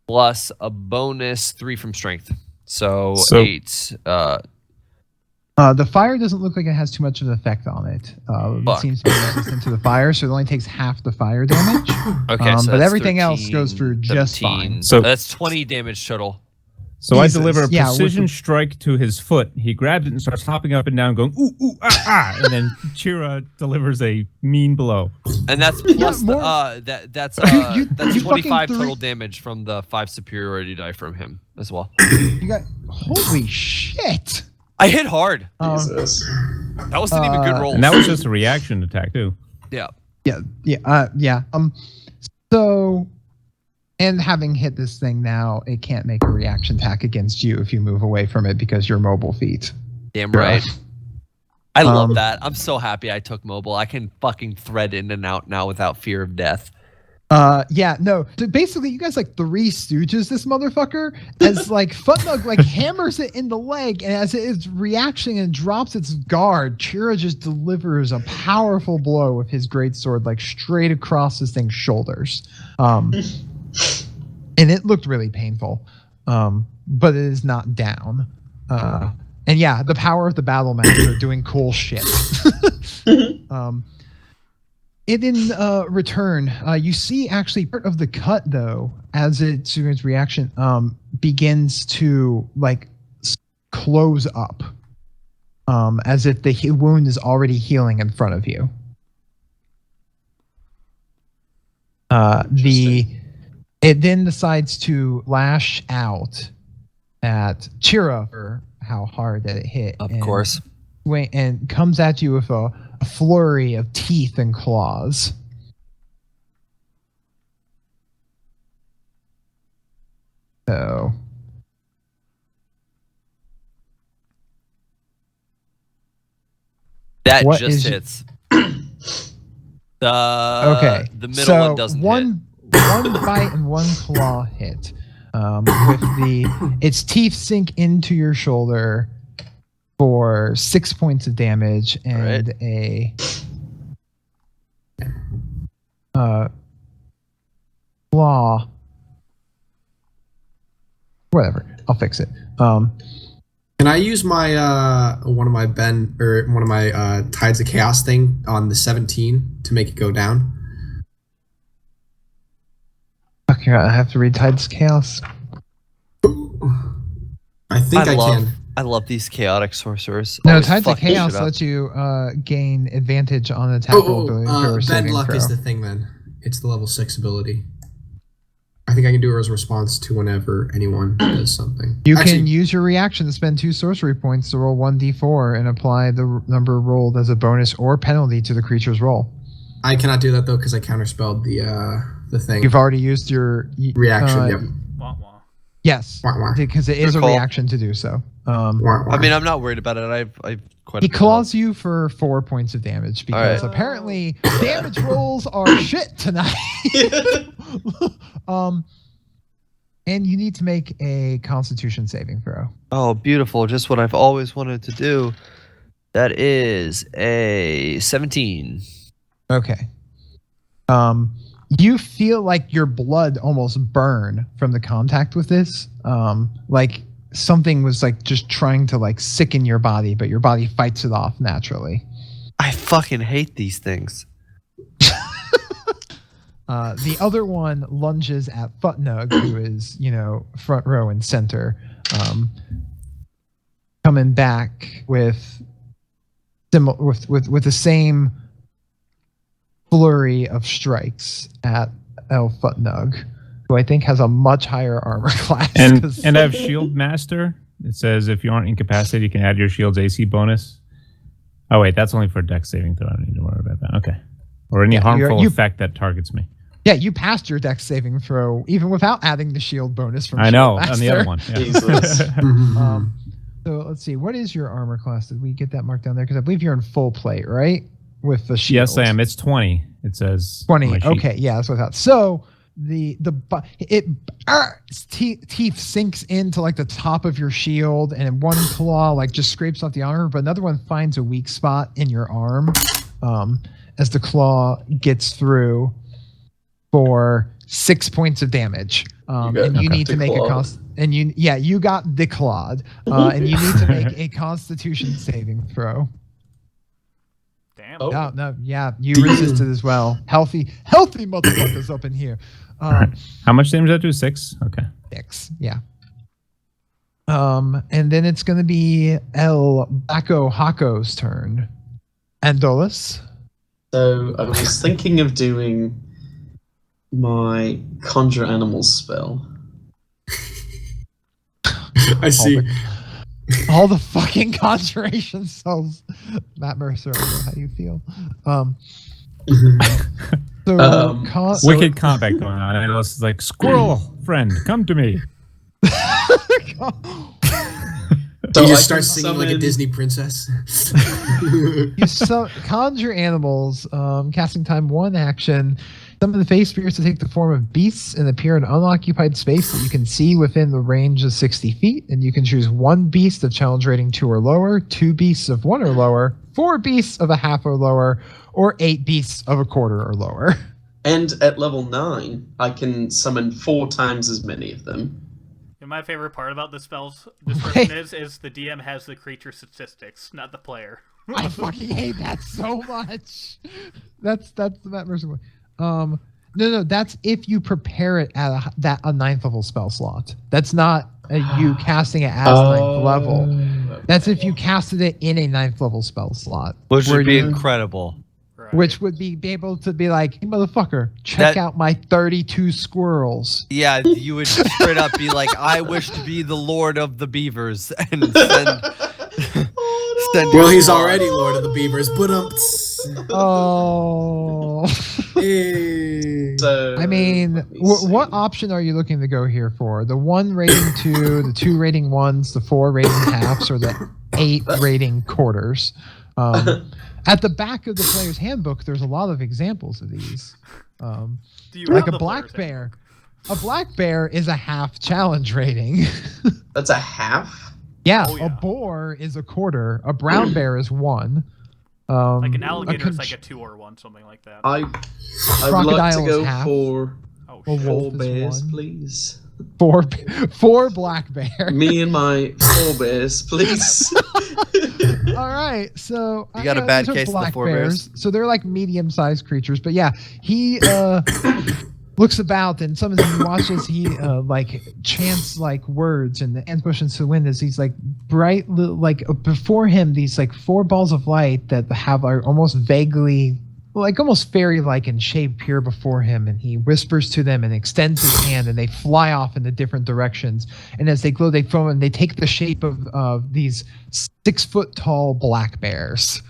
plus a bonus 3 from strength. So 8. The fire doesn't look like it has too much of an effect on it. It Fuck. seems to be resistant to the fire, so it only takes half the fire damage. Okay, so but that's everything else 13, goes through just 17. fine. So- that's 20 damage total. So Jesus. I deliver a Yeah, with precision the- strike to his foot. He grabs it and starts hopping up and down, going ooh ooh ah ah, and then Chira delivers a mean blow. And that's plus more- that's You- that's you 25 fucking total damage from the 5 superiority die from him as well. You got holy shit. I hit hard. Jesus. That wasn't even good roll. And that was just a reaction attack too. Yeah. Yeah. So, and having hit this thing now, it can't make a reaction attack against you if you move away from it because you're mobile feet. Damn right. I love Um, that. I'm so happy I took mobile. I can fucking thread in and out now without fear of death. Yeah, no. So basically, you guys like Three Stooges this motherfucker, as like Futnug like hammers it in the leg, and as it is reacting and drops its guard, Chira just delivers a powerful blow with his greatsword like straight across this thing's shoulders. And it looked really painful, but it is not down. And yeah, the power of the battle master doing cool shit. And in return, you see actually part of the cut though, as its reaction begins to like close up, as if the wound is already healing in front of you. It then decides to lash out at Chira for how hard that it hit. Of and course. and comes at you with a flurry of teeth and claws. So That What just is- hits. okay, The middle so one doesn't hit. one bite and one claw hit. With its teeth sink into your shoulder for 6 points of damage and a claw. Whatever, I'll fix it. Can I use my one of my Tides of Chaos thing on the 17 to make it go down? Okay, I have to read Tides Chaos. I think I love, can. I love these chaotic sorcerers. No, Always Tides of fucking Chaos shit up. lets you gain advantage on attack roll ability for Bend saving Luck throw. is the thing then. It's the level 6 ability. I think I can do it as a response to whenever anyone does something. You Actually, can use your reaction to spend 2 sorcery points to roll 1d4 and apply the number rolled as a bonus or penalty to the creature's roll. I cannot do that though because I counterspelled the thing. You've already used your Reaction, yep. Wah, wah. Yes, Wah, wah. because it is Good a call. reaction to do so. Wah, wah. I mean, I'm not worried about it. I've quite. He claws you for 4 points of damage because Alright. apparently damage rolls are shit tonight. And you need to make a Constitution saving throw. Oh, beautiful! Just what I've always wanted to do. That is a 17. Okay. You feel like your blood almost burn from the contact with this. Like something was like just trying to like sicken your body, but your body fights it off naturally. I fucking hate these things. The other one lunges at Futnug, who is, front row and center, coming back with the same flurry of strikes at El Futnug, who I think has a much higher armor class. And I have Shield Master. It says if you aren't incapacitated, you can add your shield's AC bonus. Oh wait, that's only for Dex saving throw. I don't need to worry about that. Okay. Or any harmful effect that targets me. Yeah, you passed your Dex saving throw even without adding the shield bonus from I know, Shield on the other Master. one. Yeah. Jesus. So let's see. What is your armor class? Did we get that marked down there? Because I believe you're in full plate, right? With the shield. Yes, I am. It's 20. It says 20. on my sheet. Okay, yeah, that's what I thought. So its teeth sinks into like the top of your shield, and one claw like just scrapes off the armor, but another one finds a weak spot in your arm as the claw gets through for 6 points of damage. And you need to make a cost. And you got declawed, and you need to make a Constitution saving throw. Damn. Oh. No, yeah, you resisted as well. Healthy motherfuckers up in here. How much damage did that do? 6? Okay. 6, yeah. And then it's going to be El Bako Hako's turn. Andolus. So I was thinking of doing my Conjure Animals spell. I see. All the fucking conjuration spells. Matt Mercer, I don't know how you feel. Wicked combat going on. And it's like, squirrel friend, come to me. So You I just start can singing like a summon- Disney princess. You conjure animals, casting time 1 action. Summon the face spirits to take the form of beasts and appear in unoccupied space that you can see within the range of 60 feet. And you can choose 1 beast of challenge rating 2 or lower, 2 beasts of 1 or lower, 4 beasts of a half or lower, or 8 beasts of a quarter or lower. And at level 9, I can summon 4 times as many of them. And my favorite part about the spell's description is the DM has the creature statistics, not the player. I fucking hate that so much. That's the Matt Mercer one. No, that's if you prepare it at a 9th level spell slot. That's not you casting it as 9th level. That's if you casted it in a 9th level spell slot. Which where would be you- incredible. Right. Which would be able to be like, hey, motherfucker, check out my 32 squirrels. Yeah, you would straight up be like, I wish to be the Lord of the Beavers and send Well, he's already Lord of the Beavers. But Oh. hey. So I mean, let me what see. option are you looking to go here for? The 1 rating 2, the 2 rating 1s, the 4 rating halves, or the 8 rating quarters? At the back of the player's handbook, there's a lot of examples of these. Do you Like have a the black player's bear. A black bear is a half challenge rating. That's a half? Yeah, Oh, yeah. a boar is a quarter. A brown bear is 1. Like an alligator is like a 2 or 1, something like that. I'd like to Crocodile is go half. for Oh, A shit. wolf 4 is bears, 1. please. 4 black bear. Me and my 4 bears, please. All right, so You got a bad those are case of the black 4 bears. So they're like medium-sized creatures, but yeah, he looks about, and some of them he watches. He like chants like words, and the hands push into the wind as he's like bright, like before him, these like 4 balls of light that have are almost vaguely. Like almost fairy-like in shape appear before him, and he whispers to them and extends his hand, and they fly off into different directions. And as they glow, they foam, and they take the shape of these 6-foot-tall black bears.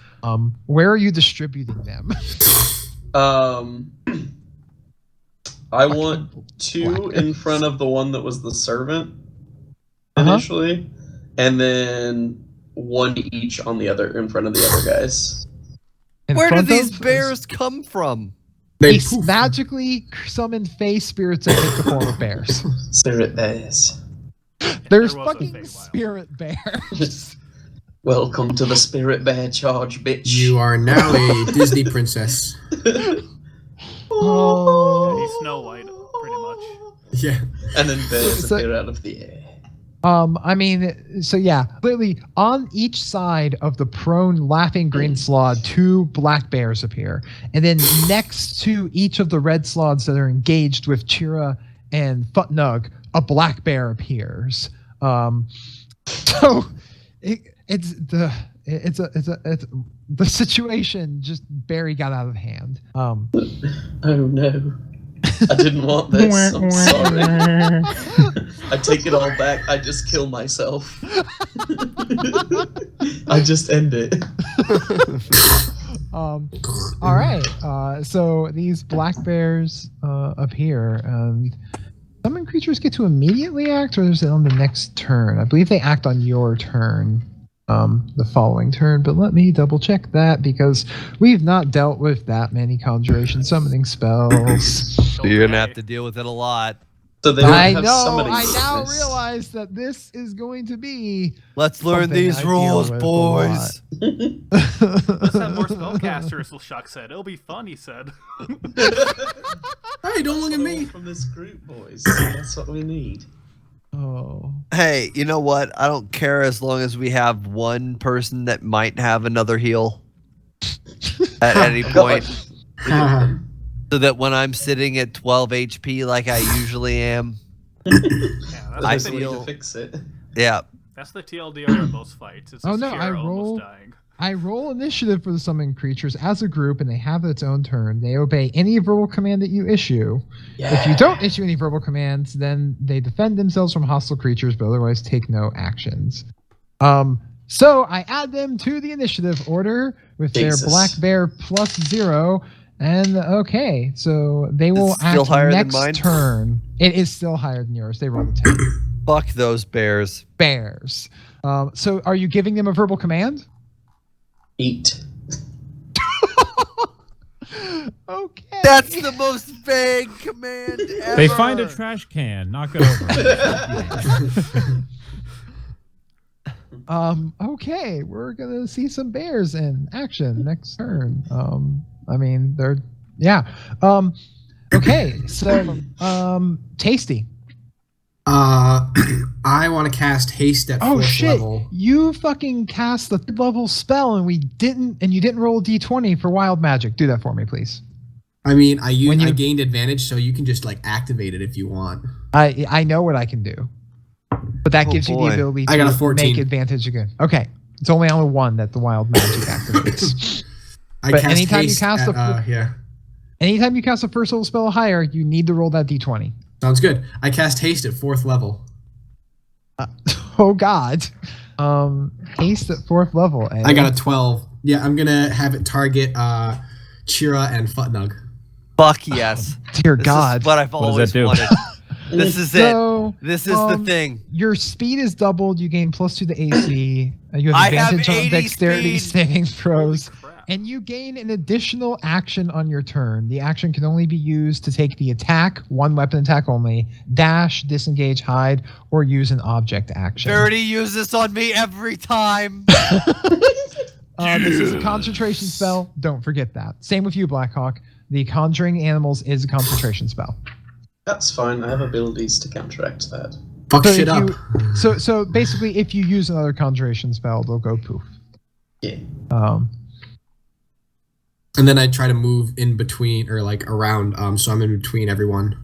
Where are you distributing them? I want 2 Black in bears. front of the one that was the servant, initially, and then one each on the other in front of the other guys. In Where do front these of- bears come from? They They poof. magically summon face spirits that take the form of bears. Spirit bears. There's There was a fucking Feywild. spirit bears. Welcome to the Spirit Bear charge, bitch. You are now a Disney princess. Oh. He's Snow White, pretty much. Yeah. And then bears So- appear out of the air. I mean, so yeah, clearly on each side of the prone laughing green slod, 2 black bears appear. And then next to each of the red slods that are engaged with Chira and Futnug, a black bear appears. So it's the situation just Barry got out of hand. Oh no. I didn't want this. I'm sorry. I take it all back. I just kill myself. I just end it. All right. So these black bears appear, and summon creatures get to immediately act, or is it on the next turn? I believe they act on your turn, the following turn. But let me double check that because we've not dealt with that many conjuration summoning spells. You're gonna have to deal with it a lot. So they don't I have know. summoning I now weakness. realize that this is going to be. Let's learn Something these I deal rules, with a boys. Let's have more spellcasters, Shuck said. It'll be fun, he said. Hey, don't look at me. From this group, boys. That's what we need. Oh. Hey, you know what? I don't care as long as we have one person that might have another heal at any point, so that when I'm sitting at 12 HP like I usually am, Yeah, But I there's a way feel- to fix it. yeah. that's the TLDR of most fights. It's Oh, just no, I Shira roll- almost dying. I roll initiative for the summoning creatures as a group, and they have its own turn. They obey any verbal command that you issue. If you don't issue any verbal commands, then they defend themselves from hostile creatures, but otherwise take no actions. So I add them to the initiative order with Jesus. their black bear +0, and okay, so they will It's still act higher than next mine? turn. It is still higher than yours. They rolled a 10. Fuck those bears. Bears. So are you giving them a verbal command? Eat. Okay. That's the most vague command ever. They find a trash can, knock it over. Okay, we're gonna see some bears in action next turn. I mean, they're yeah. Okay, so Tasty. I want to cast haste at Oh 4th shit! level. You fucking cast the 3rd level spell, and you didn't roll a d20 for wild magic. Do that for me, please. I mean, I When you- gained advantage, so you can just like activate it if you want. I know what I can do, but that Oh, gives you boy. the ability to I got a 14. make advantage again. Okay, it's only on the one that the wild magic activates. I But cast anytime you haste cast at, yeah, Anytime you cast a 1st level spell higher, you need to roll that d20. sounds good. I cast haste at 4th level. Oh God. Haste at 4th level. Eh? I got a 12. Yeah, I'm gonna have it target Chira and Futnug. Fuck yes. Dear This God. is what I've What does always that do? wanted. This is it. So, This is the um, thing. your speed is doubled. You gain +2 to AC. You have I have advantage on 80 dexterity speed. saving throws. Holy crap. And you gain an additional action on your turn. The action can only be used to take the attack, one weapon attack only, dash, disengage, hide, or use an object action. Verity uses this on me every time. This is a concentration spell. Don't forget that. Same with you, Blackhawk. The Conjuring Animals is a concentration spell. That's fine. I have abilities to counteract that. Fuck So shit if up. So basically, if you use another conjuration spell, they'll go poof. Yeah. And then I try to move in between or like around. So I'm in between everyone.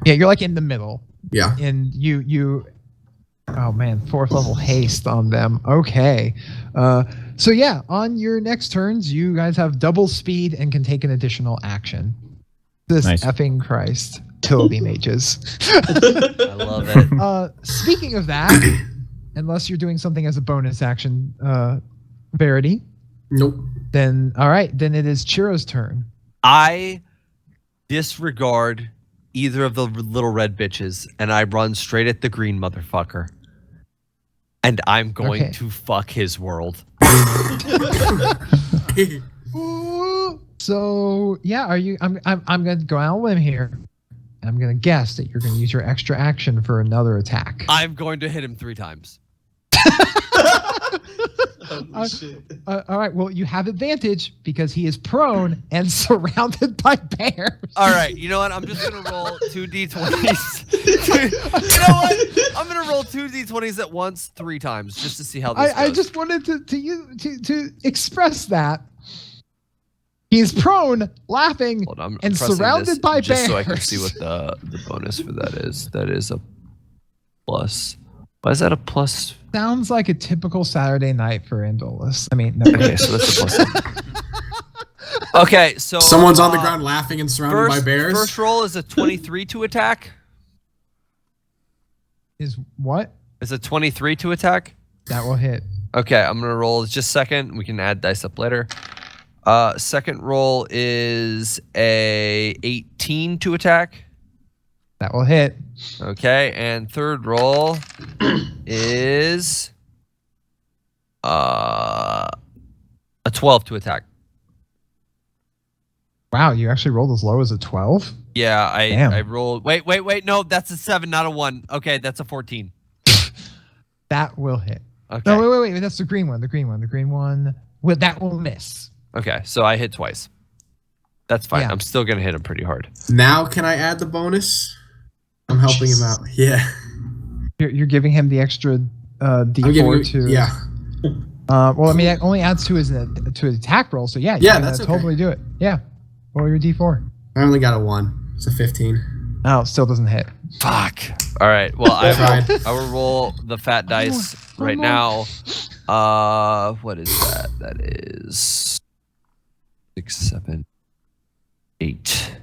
Yeah, you're like in the middle, Yeah. and you. Oh man, 4th level haste on them. Okay, so yeah, on your next turns, you guys have double speed and can take an additional action. This Nice. effing Christ, Toby mages. I love it. Speaking of that, unless you're doing something as a bonus action, Verity, Nope. then all right, then it is Chiro's turn. I disregard either of the little red bitches and I run straight at the green motherfucker. And I'm going Okay. to fuck his world. Ooh. So yeah, are you? I'm gonna go out on a limb here. I'm gonna guess that you're gonna use your extra action for another attack. I'm going to hit him 3 times. Holy shit. All right. Well, you have advantage because he is prone and surrounded by bears. All right, you know what? I'm just gonna roll 2 d20s. You know what? I'm gonna roll 2 d20s at once 3 times just to see how this goes. I just wanted to express that. He's prone, laughing, Hold on, I'm and pressing surrounded this by just so I can bears. see what the bonus for that is. That is a plus. Why is that a plus? Sounds like a typical Saturday night for Indolus. I mean, no. Okay, so that's a plus. Okay, so Someone's on the ground laughing and surrounded by bears. First roll is a 23 to attack. Is what? It's a 23 to attack. That will hit. Okay, I'm gonna roll just second. We can add dice up later. Second roll is a 18 to attack. That will hit. Okay, and third roll is a 12 to attack. Wow, you actually rolled as low as a 12? Yeah, Damn. I rolled. Wait. No, that's a 7, not a 1. Okay, that's a 14. That will hit. Okay. No, wait. That's the green one. The green one. Well, that will miss. Okay, so I hit twice. That's fine. Yeah. I'm still gonna hit him pretty hard. Now can I add the bonus? I'm helping him out. Yeah. You're giving him the extra I'm giving D4 him, to. yeah. Well, I mean, that only adds to his attack roll. So yeah, you Yeah, can that's okay. totally do it. Yeah. Roll your D4. I only got a 1. It's a 15. Oh, still doesn't hit. Fuck. All right. Well, Tried. I will roll the fat dice right now. What is that? That is 6, 7, 8.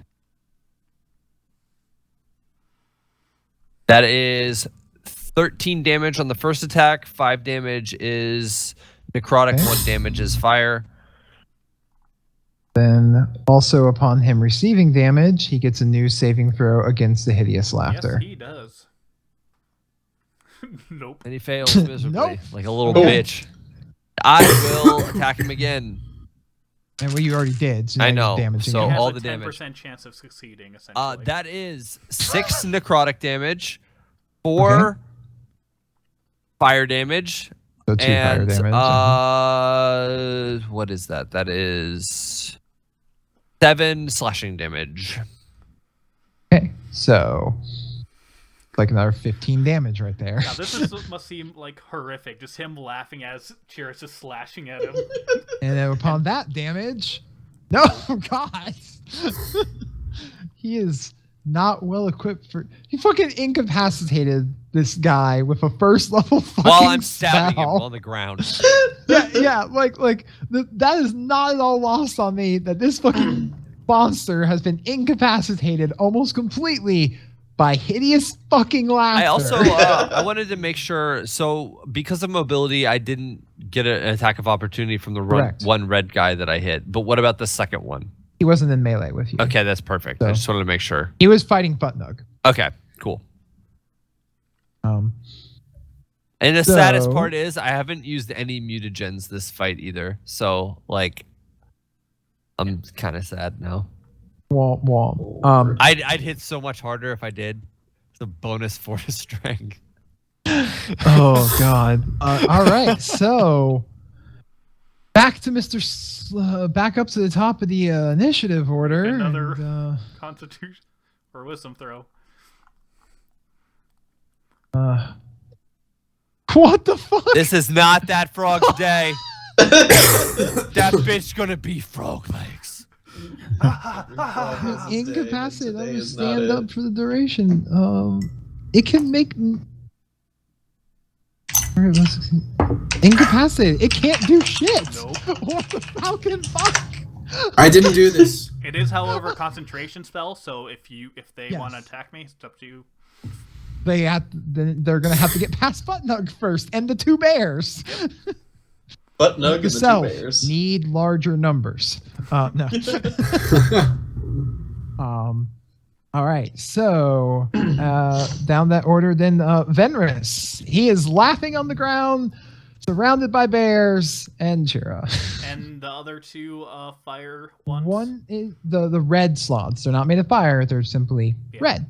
That is 13 damage on the first attack. 5 damage is necrotic. Okay. 1 damage is fire. Then, also upon him receiving damage, he gets a new saving throw against the hideous laughter. Yes, he does. Nope. And he fails miserably, Nope. like a little Oh. bitch. I will attack him again. And well, you already did. So I now know, you're damaging so him. He has all a the 10% damage. chance of succeeding, essentially. That is 6 necrotic damage, 4 fire damage, So 2 fire and damage. what is that? That is 7 slashing damage. Okay, so like another 15 damage right there. Now, must seem like horrific. Just him laughing as Cheers is slashing at him. And then upon that damage, no, God, he is not well equipped for. He fucking incapacitated this guy with a first level fucking While I'm stabbing him spell. on the ground. Yeah, that is not at all lost on me that this fucking monster has been incapacitated almost completely by hideous fucking laughter. I also I wanted to make sure. So because of mobility, I didn't get an attack of opportunity from the Correct. one red guy that I hit. But what about the second one? he wasn't in melee with you. Okay, that's perfect. I So- just wanted to make sure. He was fighting Buttnug. Okay, cool. Um, And the saddest So- part is I haven't used any mutagens this fight either. So like, I'm kind of sad now. womp womp. I'd hit so much harder if I did. It's a bonus 4 to strength. Oh God. All right, so back to back up to the top of the initiative order. Another- and, Constitution or wisdom throw. what the fuck? This is not that frog's day. That bitch gonna be frog legs. Incapacitated. Today I'm is stand not up it. for the duration. It can make incapacitated. It can't do shit. Nope. What the fucking fuck? I didn't do this. It is, however, a concentration spell. So if they Yes. want to attack me, it's up to you. They're gonna have to get past Buttnug first, and the 2 bears. Butt Nug and the 2 Yourself bears. need larger numbers. No. All right, so down that order, then Venrus. He is laughing on the ground, surrounded by bears, and Chira. And the other two fire ones. One is the red sloths. They're not made of fire. They're simply Yeah. red.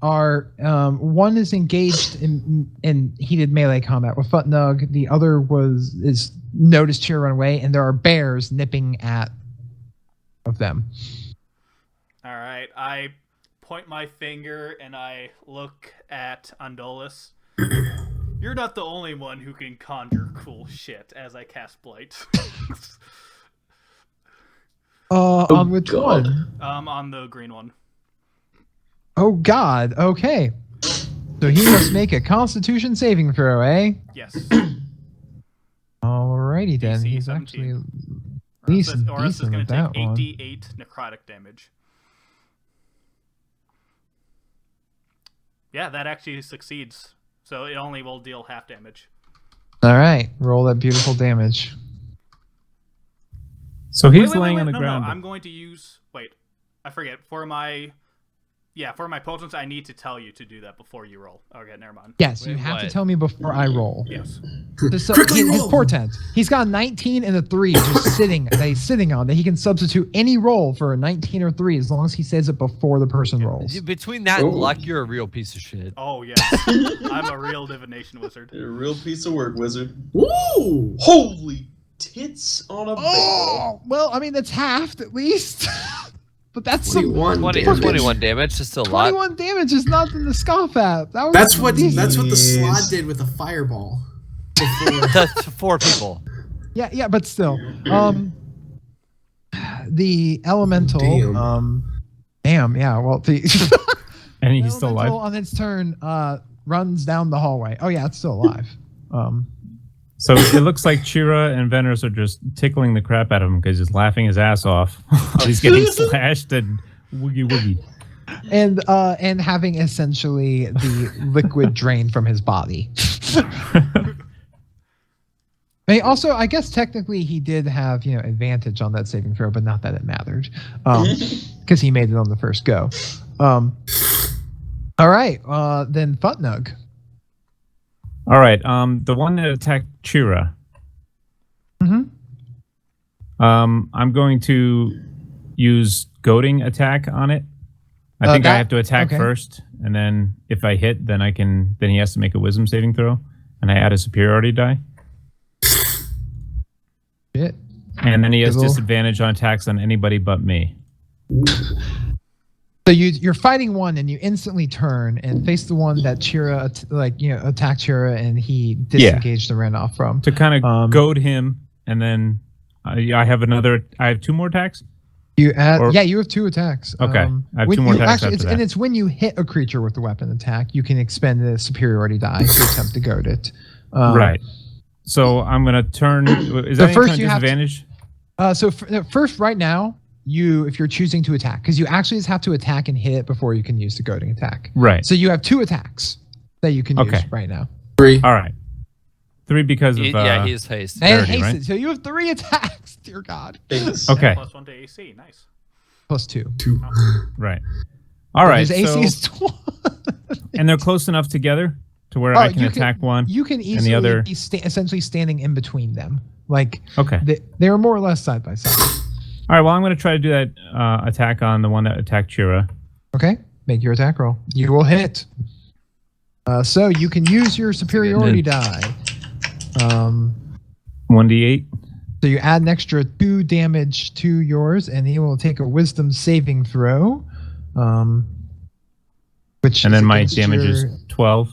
Are one is engaged in heated melee combat with Futnug. The other is noticed Chira run away, and there are bears nipping at of them. All right, I point my finger and I look at Andolus. You're not the only one who can conjure cool shit as I cast Blight. On which God. one? On the green one. Oh God. Okay. So he must make a Constitution saving throw, eh? Yes. Alrighty then. DC He's 17. actually Or else decent, it's decent going with to that take one. 8d8 necrotic damage. Yeah, that actually succeeds. So it only will deal half damage. All right. Roll that beautiful damage. So he's Wait, laying on the no, ground. No, I'm going to use... Wait, I forget. For my potents, I need to tell you to do that before you roll. Okay, never mind. Yes, you Wait, have to what? tell me before I roll. Yes. Quickly his roll! portent. He's got a 19 and a 3 just sitting that he's sitting on that he can substitute any roll for a 19 or 3 as long as he says it before the person rolls. Between that and Oh. luck, you're a real piece of shit. Oh, yes. I'm a real divination wizard. You're a real piece of work, wizard. Woo! Holy tits on a bagel. Oh, well, I mean, that's half at least. But that's some 21 damage is still a lot. 21 damage is nothing to scoff at. That was That's what the Jeez. slot did with a fireball. Before. To 4 people. Yeah, but still. The elemental damn, yeah, well the And he's still elemental alive. on its turn runs down the hallway. Oh yeah, it's still alive. So it looks like Chira and Venrus are just tickling the crap out of him because he's laughing his ass off. He's getting slashed and woogie woogie. And having essentially the liquid drain from his body. I mean, also, I guess technically he did have, advantage on that saving throw, but not that it mattered, because he made it on the first go. All right, then Futnug. All right. The one that attacked Chira. Mhm. I'm going to use goading attack on it. I think I have to attack okay. first, and then if I hit, then he has to make a wisdom saving throw, and I add a superiority die. Shit. And then he has Good roll. disadvantage on attacks on anybody but me. So you're fighting one, and you instantly turn and face the one that Chira attacked Chira, and he disengaged and ran off from. To kind of Um, goad him, and then I have 2 more attacks. You add, Or- you have 2 attacks. Okay, I have when 2 more you attacks actually, after and that. it's when you hit a creature with the weapon attack, you can expend the superiority die to attempt to goad it. Right. So I'm going to turn. Is So that first any you kind of have to- disadvantage? First, right now, if you're choosing to attack, because you actually just have to attack and hit before you can use the goading attack. Right. So you have 2 attacks that you can use Okay. right now. 3. All right. 3 because of. Yeah, he is haste. And Severity, haste right? it. So you have 3 attacks. Dear God. Thanks. Okay. Plus 1 to AC. Nice. Plus 2. 2. Right. All right. His AC So, is 20. and they're close enough together to where Oh, I can you attack one. You can easily the other- be essentially standing in between them. Like Okay. they are more or less side by side. All right. Well, I'm going to try to do that attack on the one that attacked Chira. Okay, make your attack roll. You will hit. So you can use your superiority die. 1d8. So you add an extra 2 damage to yours, and he will take a Wisdom saving throw. Which And is then my against damage is your 12.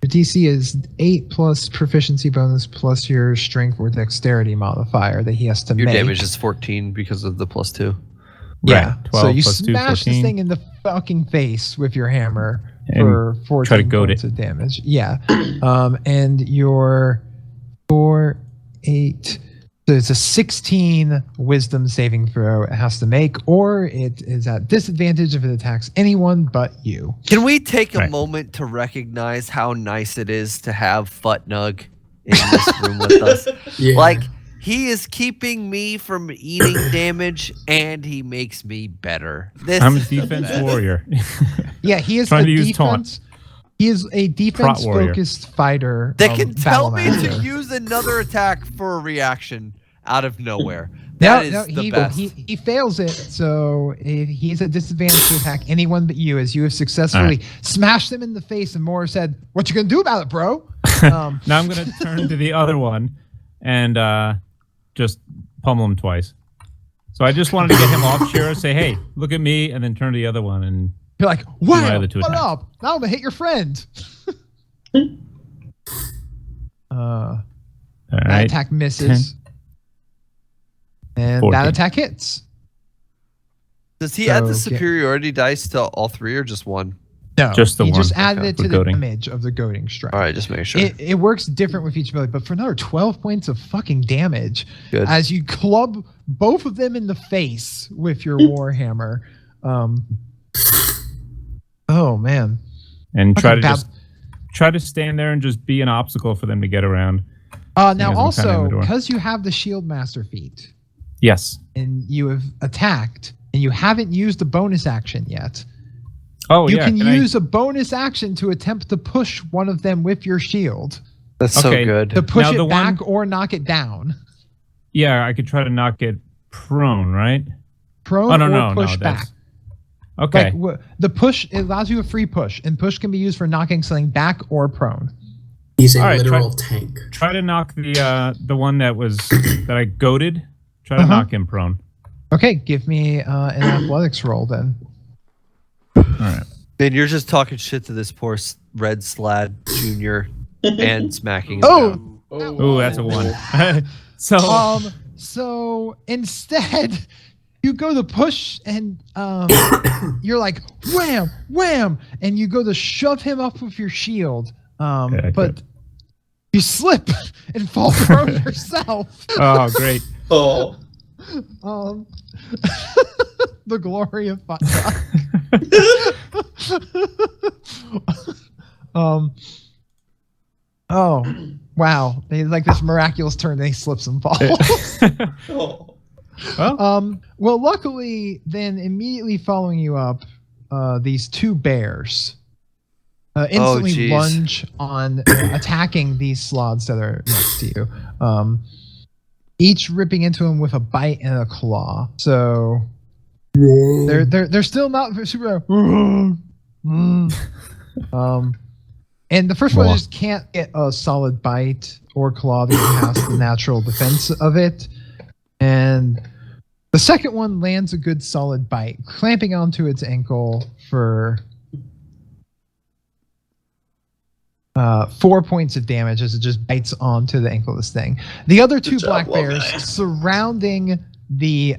DC is 8 plus proficiency bonus plus your strength or dexterity modifier that he has to Your make. damage is 14 because of the +2. Yeah. Right. 12 So you plus 2, smash this 14. thing in the fucking face with your hammer And for 14 try to goad points it. of damage. Yeah. And your 4, 8. So it's a 16 wisdom saving throw it has to make, or it is at disadvantage if it attacks anyone but you. Can we take a Right. moment to recognize how nice it is to have Futnug in this room with us? Yeah. Like, He is keeping me from eating damage, and he makes me better. This I'm a is the defense best. warrior. Yeah, he is Trying a to use defense. He is a warrior. defense-focused fighter. They can tell me to Battlemaster. use another attack for a reaction out of nowhere. No, That is the he, best. he fails it, so he's at disadvantage to attack anyone but you, as you have successfully smashed him in the face. And Moore said, "What you gonna do about it, bro?" Now I'm going to turn to the other one and just pummel him twice. So I just wanted to get him off Shira, say, hey, look at me, and then turn to the other one. And You're like, my "Wow, other two what attacks. up? Now I'm gonna hit your friend." all That right. attack misses, and 14. that attack hits. Does he add the So, superiority dice to all three or just one? No, Just the he one. just added Okay. it to For the goading. damage of the goading strike. All right, just make sure. It works different with each ability, but for another 12 points of fucking damage, Good. as you club both of them in the face with your warhammer. Oh man! And try Fucking to just try to stand there and just be an obstacle for them to get around. Now as I'm kinda in also the door. because you have the shield master feat Yes. and you have attacked and you haven't used the bonus action yet, Oh, you yeah. can can I- use a bonus action to attempt to push one of them with your shield That's Okay. so good. to push Now, it the back one- or knock it down. Yeah, I could try to knock it prone, right? Prone Oh, no, or no, push no. back. That's... Okay. Like the push, it allows you a free push, and push can be used for knocking something back or prone. He's a All right, literal tank. Try to knock the one that was that I goaded. Try to Uh-huh. knock him prone. Okay, give me an athletics roll then. All right. Man, you're just talking shit to this poor Red Slad Jr. and smacking him Oh! down. Oh, that's a 1. So So instead, you go to push, and you're like wham, wham, and you go to shove him up with your shield. Yeah, But good. you slip and fall prone yourself. oh, great. Oh. The glory of fun. Oh, wow! They like this miraculous turn. They slips and falls. Oh. Well, luckily, then immediately following you up, these two bears instantly jeez. lunge on attacking these sloths that are next to you. Each ripping into him with a bite and a claw. So they're still not super. And the first one More. just can't get a solid bite or claw that has the natural defense of it. And the second one lands a good solid bite, clamping onto its ankle for 4 points of damage as it just bites onto the ankle of this thing. The other two Good job, black well bears done. surrounding the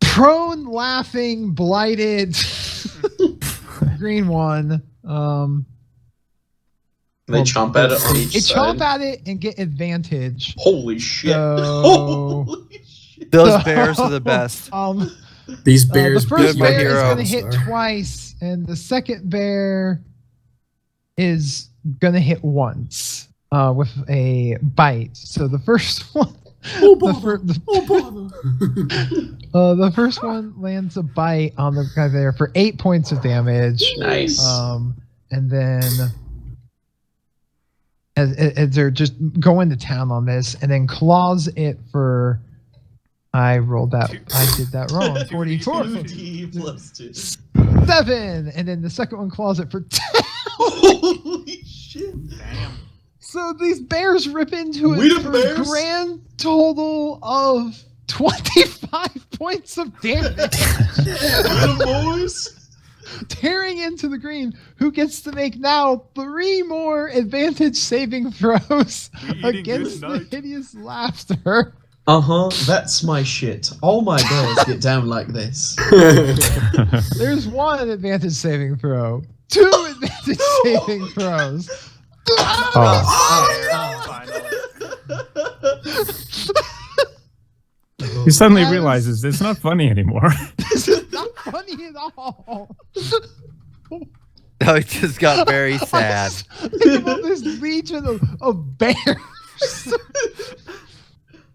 prone, laughing, blighted green one. They chomp at it on each They side. chomp at it and get advantage. Holy shit. So- Holy shit. Those bears are the best. These bears. the first beat my bear is hero. going to hit twice, and the second bear is going to hit once with a bite. So the first one, the first one lands a bite on the guy there for 8 points of damage. Nice. And then as they're just going to town on this, and then claws it for. I rolled that. I did that wrong. 44. 2d+2. 7, and then the second one claws it for 10. Holy shit. Damn. So these bears rip into We it the for bears? a grand total of 25 points of damage, The boys. tearing into the green. Who gets to make now 3 more advantage saving throws We eating against good the night. hideous laughter? That's my shit. All my bears get down like this. There's 1 advantage saving throw, 2 advantage saving throws. He suddenly That is- realizes it's not funny anymore. This is not funny at all. No, it just got very sad. Think about this legion of bears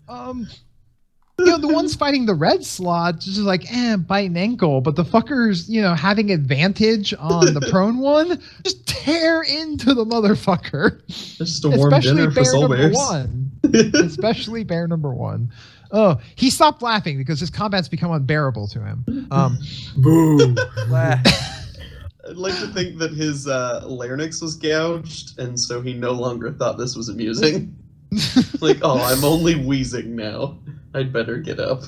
The ones fighting the red slot just like, bite an ankle, but the fuckers, having advantage on the prone one, just tear into the motherfucker. Just a warm dinner for bear soul number bears. one. Especially bear number one. Oh, he stopped laughing because his combat's become unbearable to him. Boo. I'd like to think that his larynx was gouged, and so he no longer thought this was amusing. Like, oh, I'm only wheezing now. I'd better get up.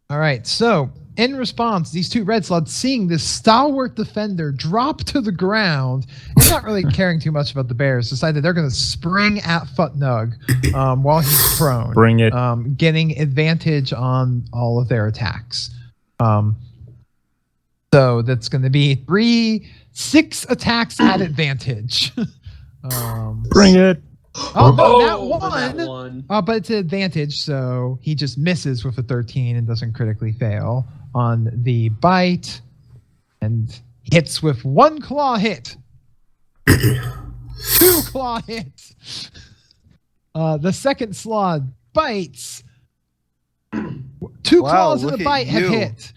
All right, so in response, these two red sluts, seeing this stalwart defender drop to the ground, and not really caring too much about the bears, decided they're going to spring at Futnug while he's prone. Bring it. Getting advantage on all of their attacks. So that's going to be 6 attacks at advantage. Bring it. Oh, no, that that one. one. But it's an advantage, so he just misses with a 13 and doesn't critically fail on the bite, and hits with 1 claw hit. 2 claw hit. The second slaw bites. 2 claws and look a at bite have you. hit.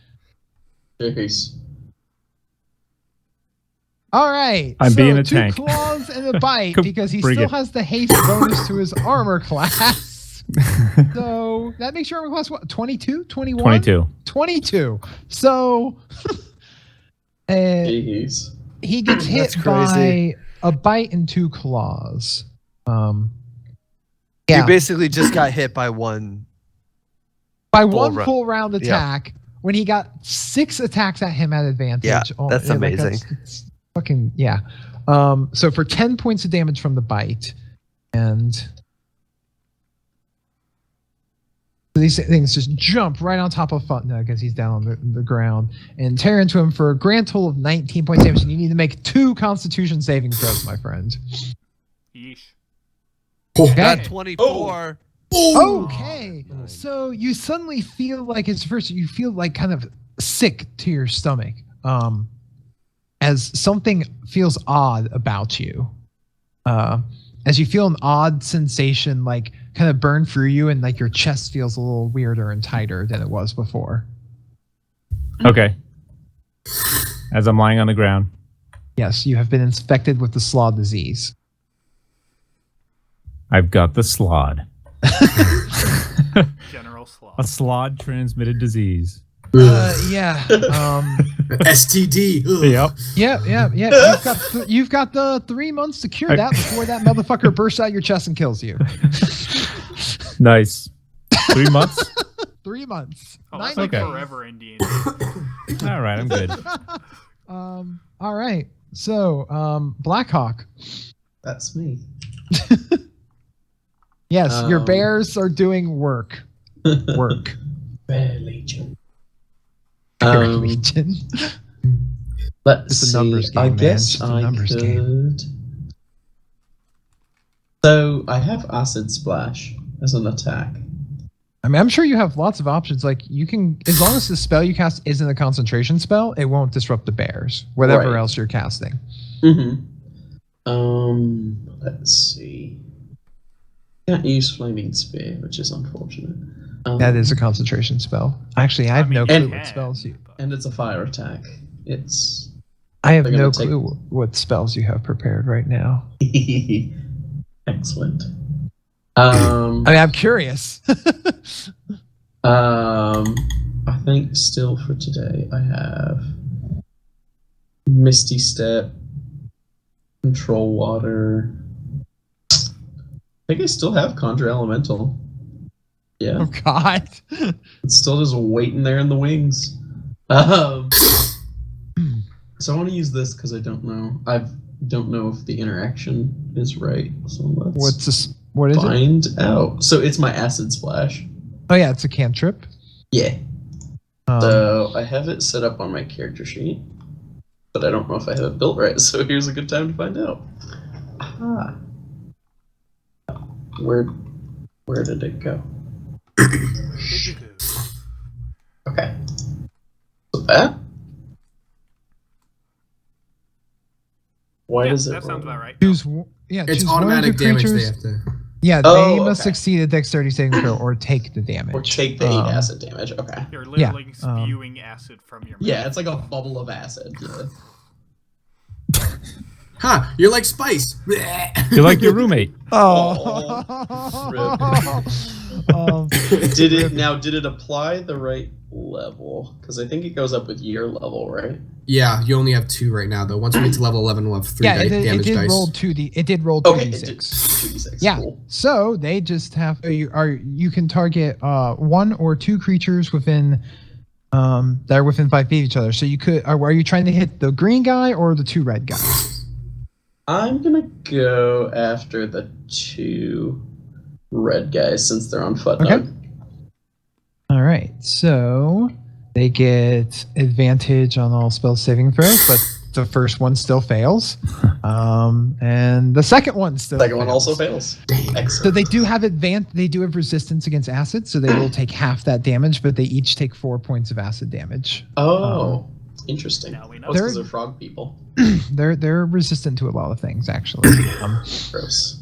Jeez. All right. I'm so being a 2 tank. claws and a bite because he Bring still it. has the haste bonus to his armor class. So that makes your armor class what? 22? 21? 22. 22. So Jeez. he gets hit That's crazy. by a bite and 2 claws. You Yeah, basically just got hit by one. by full 1 round. full round Yeah. attack when he got 6 attacks at him at advantage. Yeah, that's amazing. It's fucking yeah. So for 10 points of damage from the bite, and these things just jump right on top of Futnug as he's down on the ground and tear into him for a grand total of 19 points of damage. And you need to make 2 Constitution saving throws, my friend. Yeesh. Okay. Got 24. Okay, so you suddenly feel like you feel like kind of sick to your stomach, as something feels odd about you, as you feel an odd sensation like kind of burn through you, and like your chest feels a little weirder and tighter than it was before. Okay. As I'm lying on the ground. Yes, you have been infected with the slaw disease. I've got the slod. General A Slaw. slod transmitted disease. Yeah. STD. Ugh. Yeah. You've got the 3 months to cure that before that motherfucker bursts out your chest and kills you. Nice. 3 months? 3 months. Oh, 9 that's like days. forever in D&D. All right, I'm good. All right. So, Blackhawk. That's me. Yes, your bears are doing work. Work. Bear Legion. Bear Legion. Let's It's a see. numbers game, I man. guess It's a I numbers could. game. So I have Acid Splash as an attack. I mean, I'm sure you have lots of options. Like, you can, as long as the spell you cast isn't a concentration spell, it won't disrupt the bears, whatever Right. else you're casting. Mm-hmm. Let's see. Can't use Flaming Spear, which is unfortunate. That is a concentration spell. Actually, I have no clue and- what spells you. And it's a fire attack. It's I have They're no gonna take- clue what spells you have prepared right now. excellent. I mean, I'm curious. I think still for today I have Misty Step, Control Water. I think I still have Conjure Elemental. Yeah, Oh God. it's still just waiting there in the wings. So I want to use this because I don't know. I don't know if the interaction is right. So let's What's this? What is it? find out. So it's my Acid Splash. Oh yeah, it's a cantrip. Yeah. Um, So I have it set up on my character sheet, but I don't know if I have it built right. So here's a good time to find out. Aha. Where did it go? Okay. So that. Why Yeah, does it? that sounds roll? about right. choose. Yeah, It's choose one of automatic the damage they creatures. have to. Yeah, Oh, they must okay. succeed a dexterity saving throw or take the damage. Or take the 8 acid damage. Okay. You're literally Yeah, spewing acid from your mouth. Yeah, it's like a bubble of acid. Yeah. Huh, you're like Spice. You're like your roommate. Oh. Did it apply the right level? Because I think it goes up with year level, right? Yeah, you only have 2 right now, though. Once we get to level 11, we'll have 3 yeah, it damage did dice. roll 2d. It did roll 2d6. Okay, it did 2d6. Yeah. Cool. So they just have you can target 1 or 2 creatures within that are within 5 feet of each other. So you could are you trying to hit the green guy or the 2 red guys? I'm gonna go after the 2 red guys since they're on foot. Okay. All right. So they get advantage on all spell saving throws, but the first one still fails. And the second one still Second one fails. also fails. Dang. So Excellent. they do have they do have resistance against acid, so they will take half that damage, but they each take 4 points of acid damage. Oh, interesting. Now we know. That's because They're- they're frog people. They're resistant to a lot of things, actually. Gross.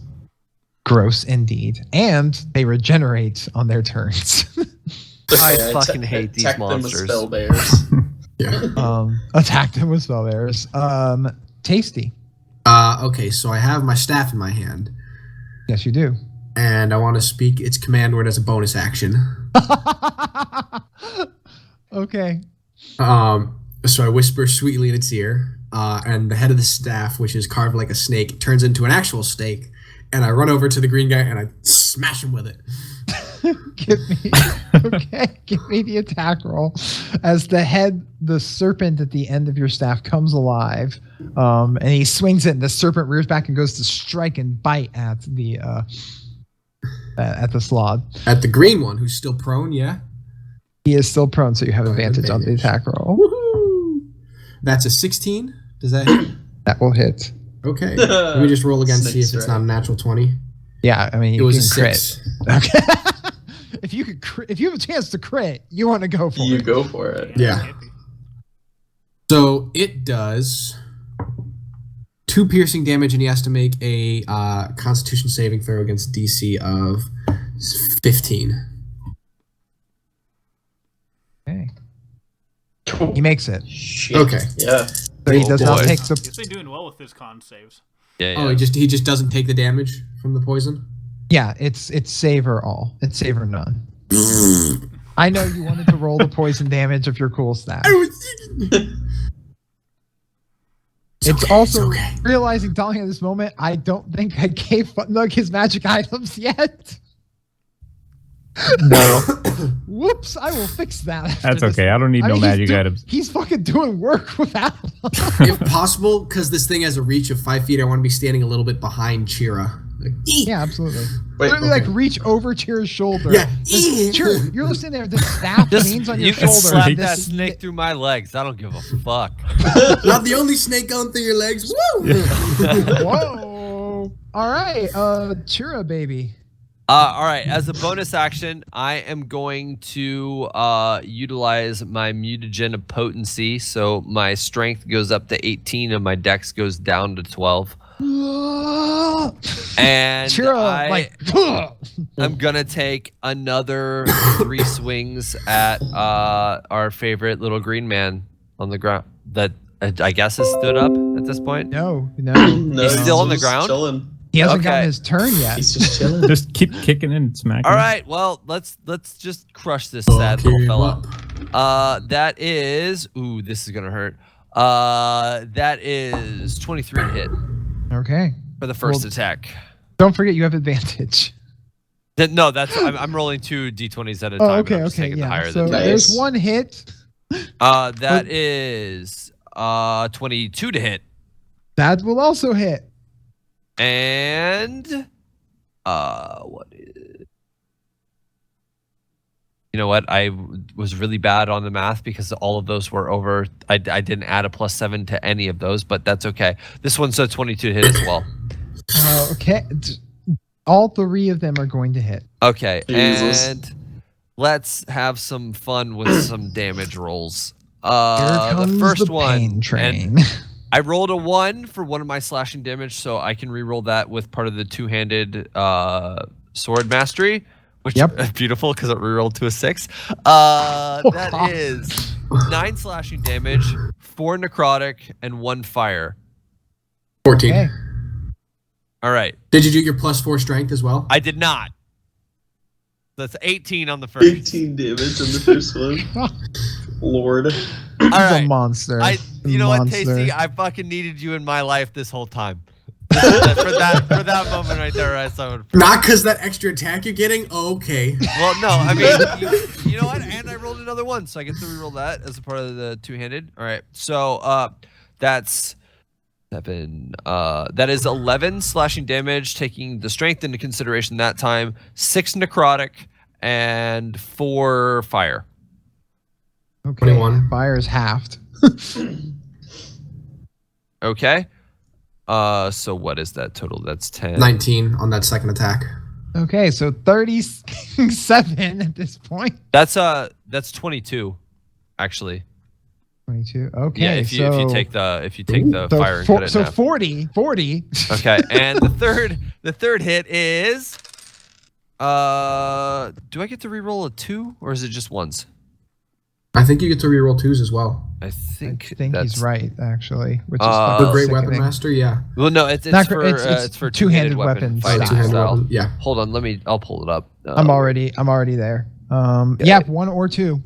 Gross indeed, and they regenerate on their turns. I Okay, fucking hate these attack them with monsters. spell bears. Yeah. Attack them with spell bearers. Tasty. Okay, so I have my staff in my hand, Yes, you do. and I want to speak its command word as a bonus action. Okay. So I whisper sweetly in its ear, and the head of the staff, which is carved like a snake, turns into an actual snake, and I run over to the green guy and I smash him with it. Give me the attack roll as the serpent at the end of your staff comes alive, and he swings it, and the serpent rears back and goes to strike and bite at the sloth. At the green one, who's still prone, yeah? He is still prone, so you have I have advantage on the advantage. attack roll. Woohoo! That's a 16. Does that hit? That will hit. Okay. Let me just roll again to see if Snake it's not a natural 20. Yeah, I mean It you was can a crit. 6. Okay. If you have a chance to crit, you want to go for You it. go for it. Yeah. So it does 2 piercing damage, and he has to make a Constitution saving throw against DC of 15. Okay. He makes it. Shit. Okay. Yeah. So he Oh, does not boy. take the. He's been doing well with his con saves. Yeah, Oh, yeah. he just doesn't take the damage from the poison. Yeah, it's save or all. It's save or none. I know you wanted to roll the poison damage of your cool staff. It's okay, also it's okay. realizing, telling at this moment, I don't think I gave Nug his magic items yet. No. Whoops! I will fix that. after That's this. okay. I don't need I no mean, he's magic do- items. He's fucking doing work without them. If possible, because this thing has a reach of 5 feet, I want to be standing a little bit behind Chira. Like, Yeah, absolutely. Wait, Literally, okay. like reach over Chira's shoulder. Yeah. Chira, you're listening there. The staff Just, leans on your you can shoulder. slap and that this- snake through my legs. I don't give a fuck. not the only snake going through your legs. Woo! Whoa! All right, Chira, baby. All right. As a bonus action, I am going to utilize my mutagen of potency. So my strength goes up to 18 and my dex goes down to 12. And Chira, I'm gonna take another 3 swings at our favorite little green man on the ground. That I guess has stood up at this point. no. No, He's still on the just ground? Chilling. He hasn't Okay. gotten his turn yet. He's just chilling. Just keep kicking and smacking. All right. Well, let's just crush this sad little Okay, fella. well, That is. Ooh, this is gonna hurt. That is 23 to hit Okay. for the first Well- attack. Don't forget you have advantage. No, that's I'm rolling 2 d20s at a time. Oh, and okay, I'm just okay, taking the yeah. higher So than Nice. there's one hit. that is 22 to hit. That will also hit. And what is? You know what? I was really bad on the math because all of those were over. I didn't add a +7 to any of those, but that's okay. This one's a 22 to hit as well. Okay. All 3 of them are going to hit. Okay, Jesus. and let's have some fun with some damage rolls. Here comes The first the one, pain and train. I rolled a 1 for one of my slashing damage, so I can reroll that with part of the two-handed sword mastery, which is beautiful because it rerolled to a 6. That is 9 slashing damage, 4 necrotic, and 1 fire. 14. Okay. All right. Did you do your +4 strength as well? I did not. That's 18 on the first. 18 damage on the first one. Lord. All He's right. a monster. You know what, Monster. Tasty? I fucking needed you in my life this whole time. for that moment right there, I saw it. Not because that extra attack you're getting? Okay. Well, no, I mean, you know what? And I rolled another 1, so I get to reroll that as a part of the two-handed. All right, so that's 7. That is 11 slashing damage, taking the strength into consideration that time. 6 necrotic and 4 fire. Okay. 21. Fire's halved. Okay. So what is that total? That's 10. 19 on that second attack. Okay, so 37 at this point. That's 22, actually. 22. Okay. Yeah, if you take the so fire and cut it in half. 40. Okay, and the third hit is do I get to reroll a 2 or is it just ones? I think you get to reroll 2s as well. I think He's right, actually. Which is The fucking Great Weapon sickening. Master, yeah. Well, no, it's Not for gr- it's it's for two-handed two-handed weapon weapons fighting style. Two-handed style. weapon, yeah. Hold on, I'll pull it up. I'm already there. Yeah, 1 or 2.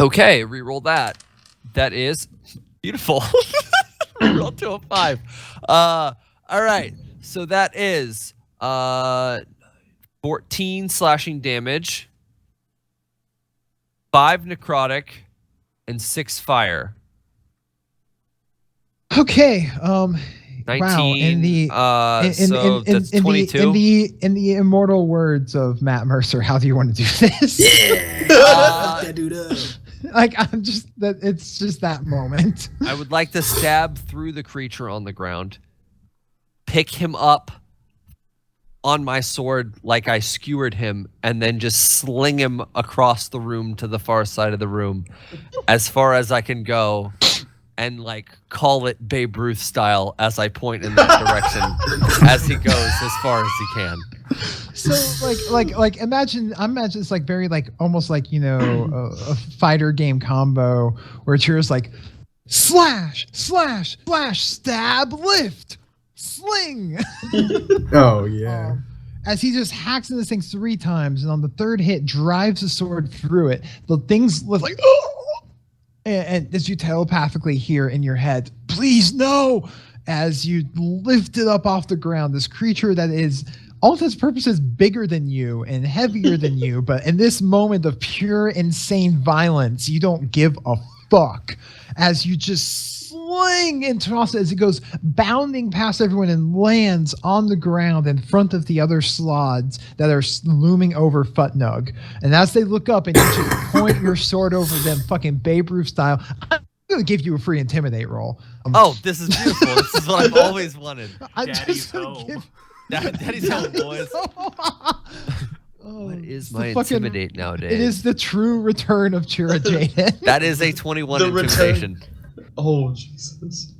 Okay, reroll that. That is beautiful. Reroll to a 5. All right, so that is 14 slashing damage, 5 necrotic, and 6 fire. Okay. 19. Wow. In the That's 22. in the immortal words of Matt Mercer, how do you want to do this? Yeah! Uh, that dude up. Like it's just that moment. I would like to stab through the creature on the ground, pick him up on my sword like I skewered him, and then just sling him across the room to the far side of the room, as far as I can go, and like call it Babe Ruth style as I point in that direction as he goes as far as he can. So like imagine it's like very like almost like, you know, a fighter game combo where Chira's like slash, stab, lift, sling. Oh, yeah. As he just hacks into this thing 3 times, and on the third hit drives the sword through it. The things look like and as you telepathically hear in your head, please no, as you lift it up off the ground, this creature that is all intents and purposes bigger than you and heavier than you, but in this moment of pure insane violence, you don't give a fuck as you just sling and toss it as it goes bounding past everyone and lands on the ground in front of the other slods that are looming over Futnug. And as they look up and you just point your sword over them, fucking Babe Ruth style, I'm gonna give you a free intimidate roll. Oh, this is beautiful. This is what I've always wanted. I'm Daddy's just gonna home. give- Daddy's home, boys. Oh, What is it's my the fucking- intimidate nowadays? It is the true return of Chira Jaden. That is a 21 The return. intimidation. Oh, Jesus.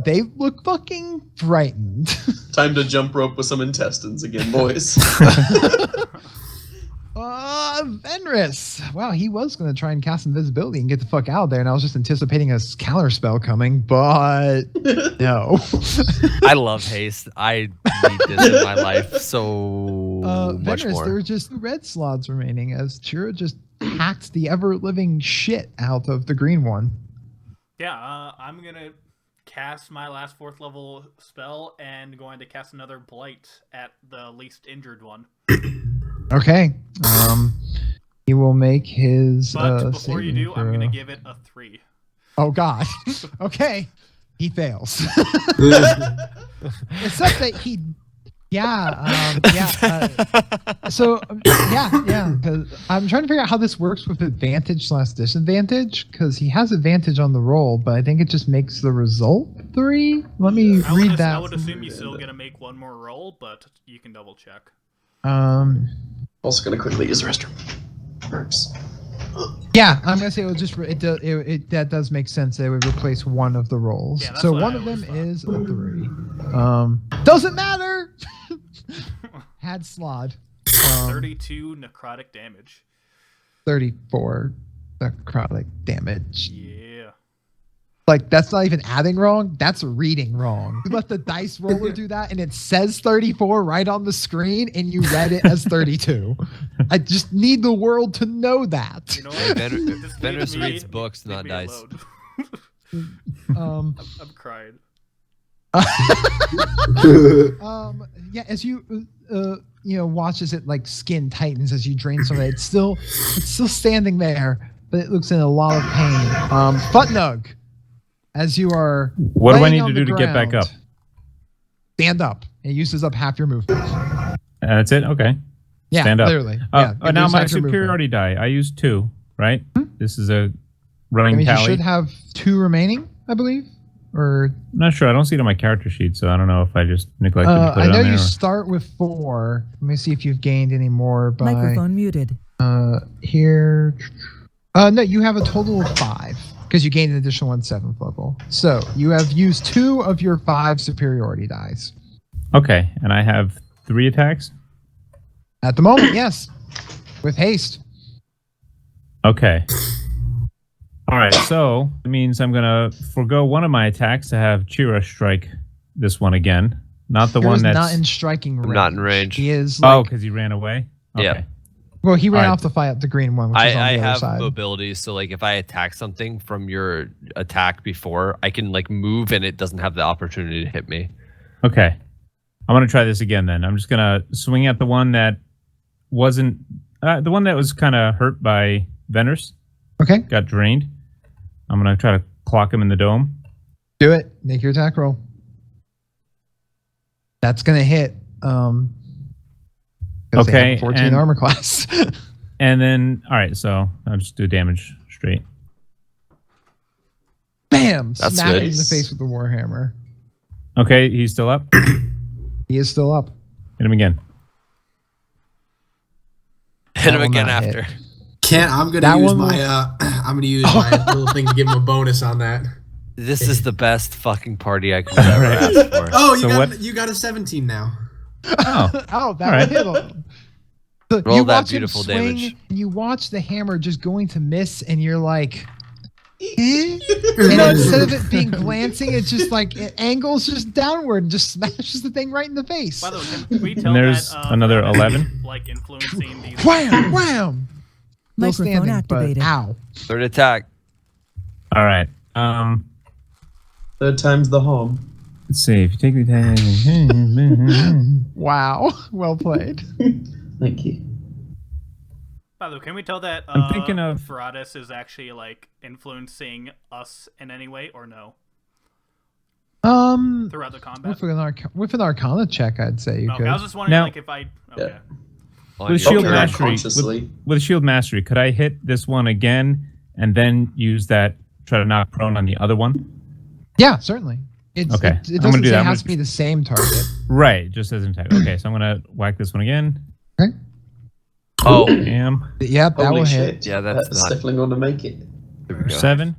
They look fucking frightened. Time to jump rope with some intestines again, boys. Venris. Wow, he was going to try and cast invisibility and get the fuck out of there, and I was just anticipating a counter spell coming, but no. I love haste. I need this in my life so much Venris, more. there are just 2 red slots remaining as Chira just hacked the ever-living shit out of the green one. Yeah, I'm gonna cast my last 4th level spell and going to cast another blight at the least injured one. Okay. He will make his. But before you saving do, I'm throw. gonna give it a 3. Oh God. Okay. He fails. Except that he. Yeah. So yeah. Because I'm trying to figure out how this works with advantage/disadvantage. Because he has advantage on the roll, but I think it just makes the result 3. Let me read that. I would assume you still gonna make one more roll, but you can double check. Also gonna quickly use the restroom. Works. Yeah, I'm gonna say it'll just that does make sense. They would replace one of the rolls. Yeah, that's So what one I of them always is a 3. Doesn't matter. Had slod. 32 necrotic damage. 34 necrotic damage. Yeah. Like, that's not even adding wrong. That's reading wrong. You let the dice roller do that, and it says 34 right on the screen, and you read it as 32. I just need the world to know that. You know what? This Venus leaves reads me- books, leave not me dice. alone. I'm crying. Yeah, as you watch as it like skin tightens as you drain some of it, it's still standing there, but it looks in a lot of pain. Futnug, as you are What do I laying need on to the do to get back ground, up? Stand up. It uses up half your movement. That's it. Okay. Yeah, Stand up. literally. Yeah, it Now loses my half your movement. superiority die. I used 2, right? This is a I running mean, you tally. should have 2 remaining, I believe. Or I'm not sure. I don't see it on my character sheet, so I don't know if I just neglected to put I it know on there. you or- start with 4. Let me see if you've gained any more by Microphone muted. here. No, you have a total of 5 because you gained an additional 1 7th level. So you have used 2 of your 5 superiority dice Okay, and I have 3 attacks. at the moment. Yes, with haste. Okay. All right, so it means I'm gonna forego one of my attacks to have Chira strike this one again, not the He one was that's. not in striking range. not in range. He is Oh, like, because he ran away. Yeah. Okay. well, he ran Alright. off to fight up the green one, which is on I the other have side. mobility, so like if I attack something from your attack before, I can like move and it doesn't have the opportunity to hit me. Okay. I'm gonna try this again then. I'm just gonna swing at the one that wasn't the one that was kind of hurt by Veners, Okay, got drained. I'm gonna try to clock him in the dome. do it. Make your attack roll. That's gonna hit. 'Cause they have Okay, a 14 and- armor class. And then, all right, so I'll just do damage straight. Bam! That's Smack good. him in the face with the warhammer. Okay, he's still up. He is still up. Hit him again. Hit him will again not after. hit. I'm That gonna use one my I'm gonna use my little thing to give him a bonus on that. This is the best fucking party I could ever ask for. Oh, So what- you got a 17 now. Oh, Oh, that Alright. will hit him. So Roll you that watch him beautiful swing, damage. and you watch the hammer just going to miss, and you're like, eh? And instead of it being glancing, it's just like it angles just downward and just smashes the thing right in the face. By the way, can we tell there's that another that 11. like influencing these? Wham! Wham! Still Microphone standing, activated. but ow. Third attack. all right. Third time's the home. Let's see. If you take the Wow. Well played. Thank you. By the way, can we tell that I'm thinking of- Veratus is actually like influencing us in any way or no throughout the combat? With an Arcana check, I'd say you Okay, could. I was just wondering Now- like if I okay. On With your shield turn. Not mastery, consciously. with shield mastery, could I hit this one again and then use that try to knock prone on the other one? Yeah, certainly. It's, Okay, It, I'm it gonna doesn't do say that. it I'm has to gonna- be the same target. Right, just as an attack. Okay, so I'm gonna whack this one again. Okay. Oh, Bam. Yep, that Holy will shit. hit. Yeah, that's not- definitely going to make it. there we go. 7.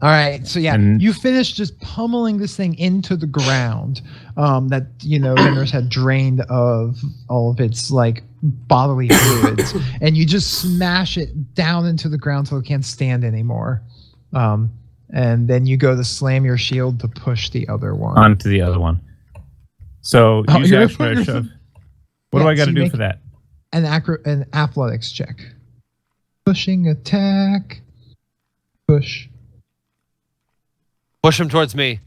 All right, so yeah, And- you finished just pummeling this thing into the ground. That Veners had drained of all of its like bodily fluids, and you just smash it down into the ground till it can't stand anymore. And then you go to slam your shield to push the other one. Onto the other one. So Oh, use you're- action to shove. What do Yeah, I got so to you do make for that? an athletics check. Pushing attack. Push. Push him towards me.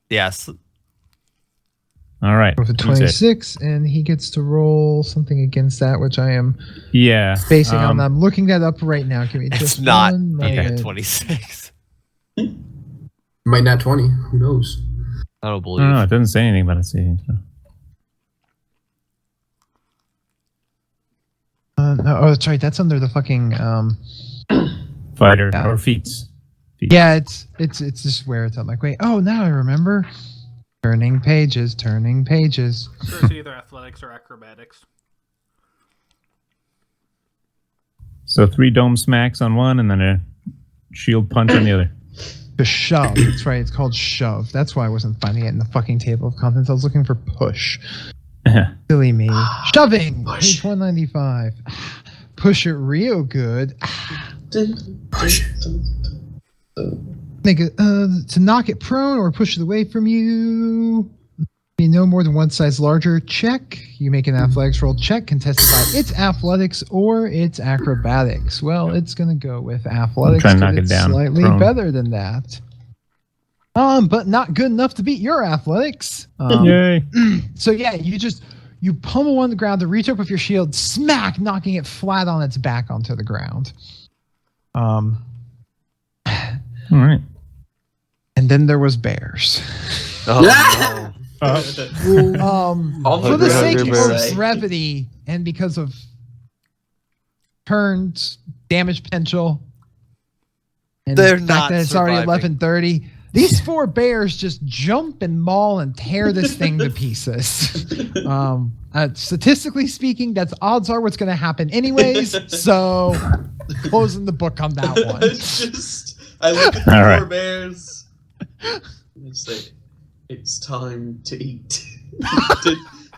Yes. All right. With a use it. 26, and he gets to roll something against that, which I am Yeah. basing on. I'm looking that up right now. Give me It's just not one being at moment. 26. Might not 20. Who knows? I don't I believe. don't know. It doesn't say anything about it saving. So. No, oh, that's right. That's under the fucking. Fighter Yeah. or feats. Yeah, it's just where it's. I'm like, wait. Oh, now I remember. Turning pages. Turning pages. I'm sure it's either athletics or acrobatics. So 3 dome smacks on one, and then a shield punch on the other. To shove. That's right. It's called shove. That's why I wasn't finding it in the fucking table of contents. I was looking for push. Silly me. Shoving. Push. Page 195. Push it real good. Make it to knock it prone or push it away from you. Be no more than one size larger. Check. You make an athletics roll check contested by its athletics or its acrobatics. Well, it's gonna go with athletics. Try and knock 'cause it it's down slightly prone. better than that. But not good enough to beat your athletics. Yay. So yeah, you pummel on the ground to reach up with your shield, smack, knocking it flat on its back onto the ground. All right. And then there was bears. Oh, For the sake Hungry of bears. brevity and because of turns, damage potential, and They're the fact not that it's already surviving. 11:30, these 4 bears just jump and maul and tear this thing to pieces. Statistically speaking, that's odds are what's going to happen anyways. So closing the book on that one. I look at the All right. 4 bears. And I say, it's time to eat.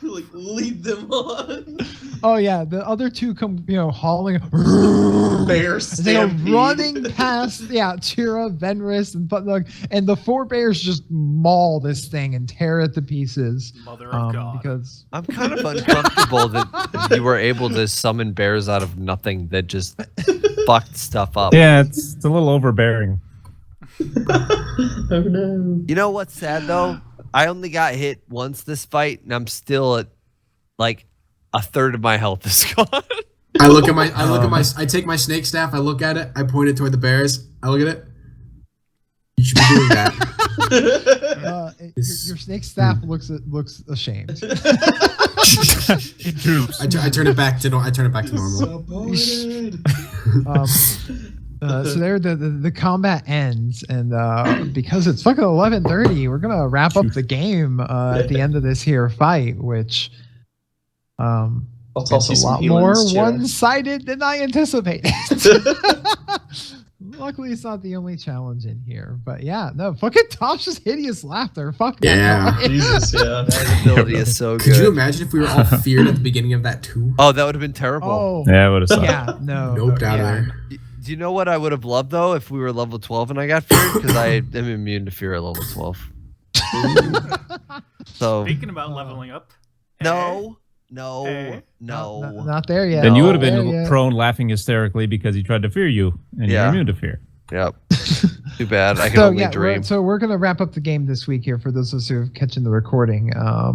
Like, lead them on. Oh yeah, the other 2 come, hauling. Bear They are stampede. running past, Chira, Venris, and Putnug, and the 4 bears just maul this thing and tear it to pieces. Mother of God. Because I'm kind of uncomfortable that you were able to summon bears out of nothing that just fucked stuff up. Yeah, it's a little overbearing. Oh no. You know what's sad though? I only got hit once this fight, and I'm still at like a third of my health is gone. I take my snake staff, I look at it, I point it toward the bears, I look at it. You should be doing that. your snake staff looks ashamed. It droops. I turn it back to normal. Supported. So there, the combat ends, and because it's fucking 11:30, we're gonna wrap up the game at the end of this here fight, which I'll it's toss you a some lot more healings, Chira. one-sided than I anticipated. Luckily, it's not the only challenge in here, but yeah, no, fucking Tasha's hideous laughter, fuck Yeah. that. Jesus, yeah. That ability is so Could you good. imagine if we were all feared at the beginning of that too? Oh, that would have been terrible. Oh, Yeah, it would have sucked. yeah, no, Nope, down yeah. there. Do you know what I would have loved though if we were level 12 and I got feared? Because I am immune to fear at level 12. So Speaking about leveling up. no, Hey. Not there yet. Then you would have There been yet. prone laughing hysterically because he tried to fear you, and Yeah. you're immune to fear. Yep. Too bad. I can So only yeah, dream. we're gonna wrap up the game this week here for those of us who are catching the recording.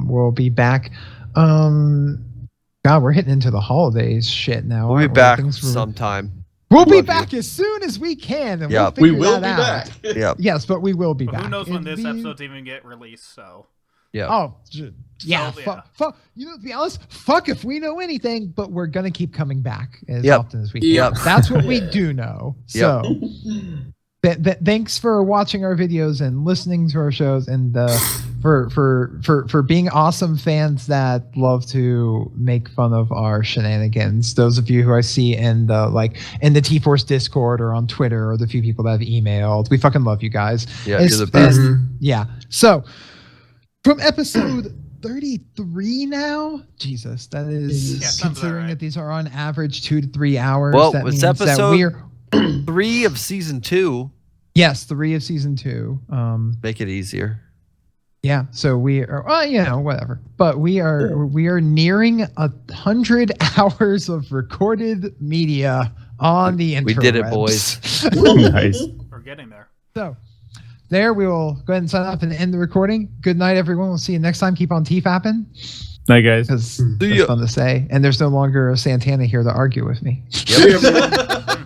We'll be back. God, we're hitting into the holidays shit now. We'll be aren't we? back Things were- sometime. We'll be Love you. back as soon as we can, and Yep. we'll We figure will be that out. back. Yep. Yes, but we will be But back. who knows when It'd this be- episode's even get released, so. Yeah. Oh, yeah. yeah. Fuck. You know, to be honest, fuck if we know anything, but we're gonna keep coming back as Yep. often as we can. Yep. That's what we do know. Yep. So, thanks for watching our videos and listening to our shows, and for being awesome fans that love to make fun of our shenanigans. Those of you who I see in the T-Force Discord or on Twitter, or the few people that have emailed, we fucking love you guys. Yeah, It's- you're the best. Yeah. So, from episode 33 now, Jesus, that is Yeah, sounds about considering right. that these are on average 2 to 3 hours. Well, that it's means that episode- we're 3 of season 2. yes, 3 of season 2. Make it easier. Yeah, so we are, whatever. But we are nearing 100 hours of recorded media on the internet. We did it, boys. Nice. We're getting there. So, there we will go ahead and sign off and end the recording. Good night, everyone. We'll see you next time. Keep on T-fapping, Night, guys. because See it's ya. fun to say. And there's no longer a Santana here to argue with me. Yep.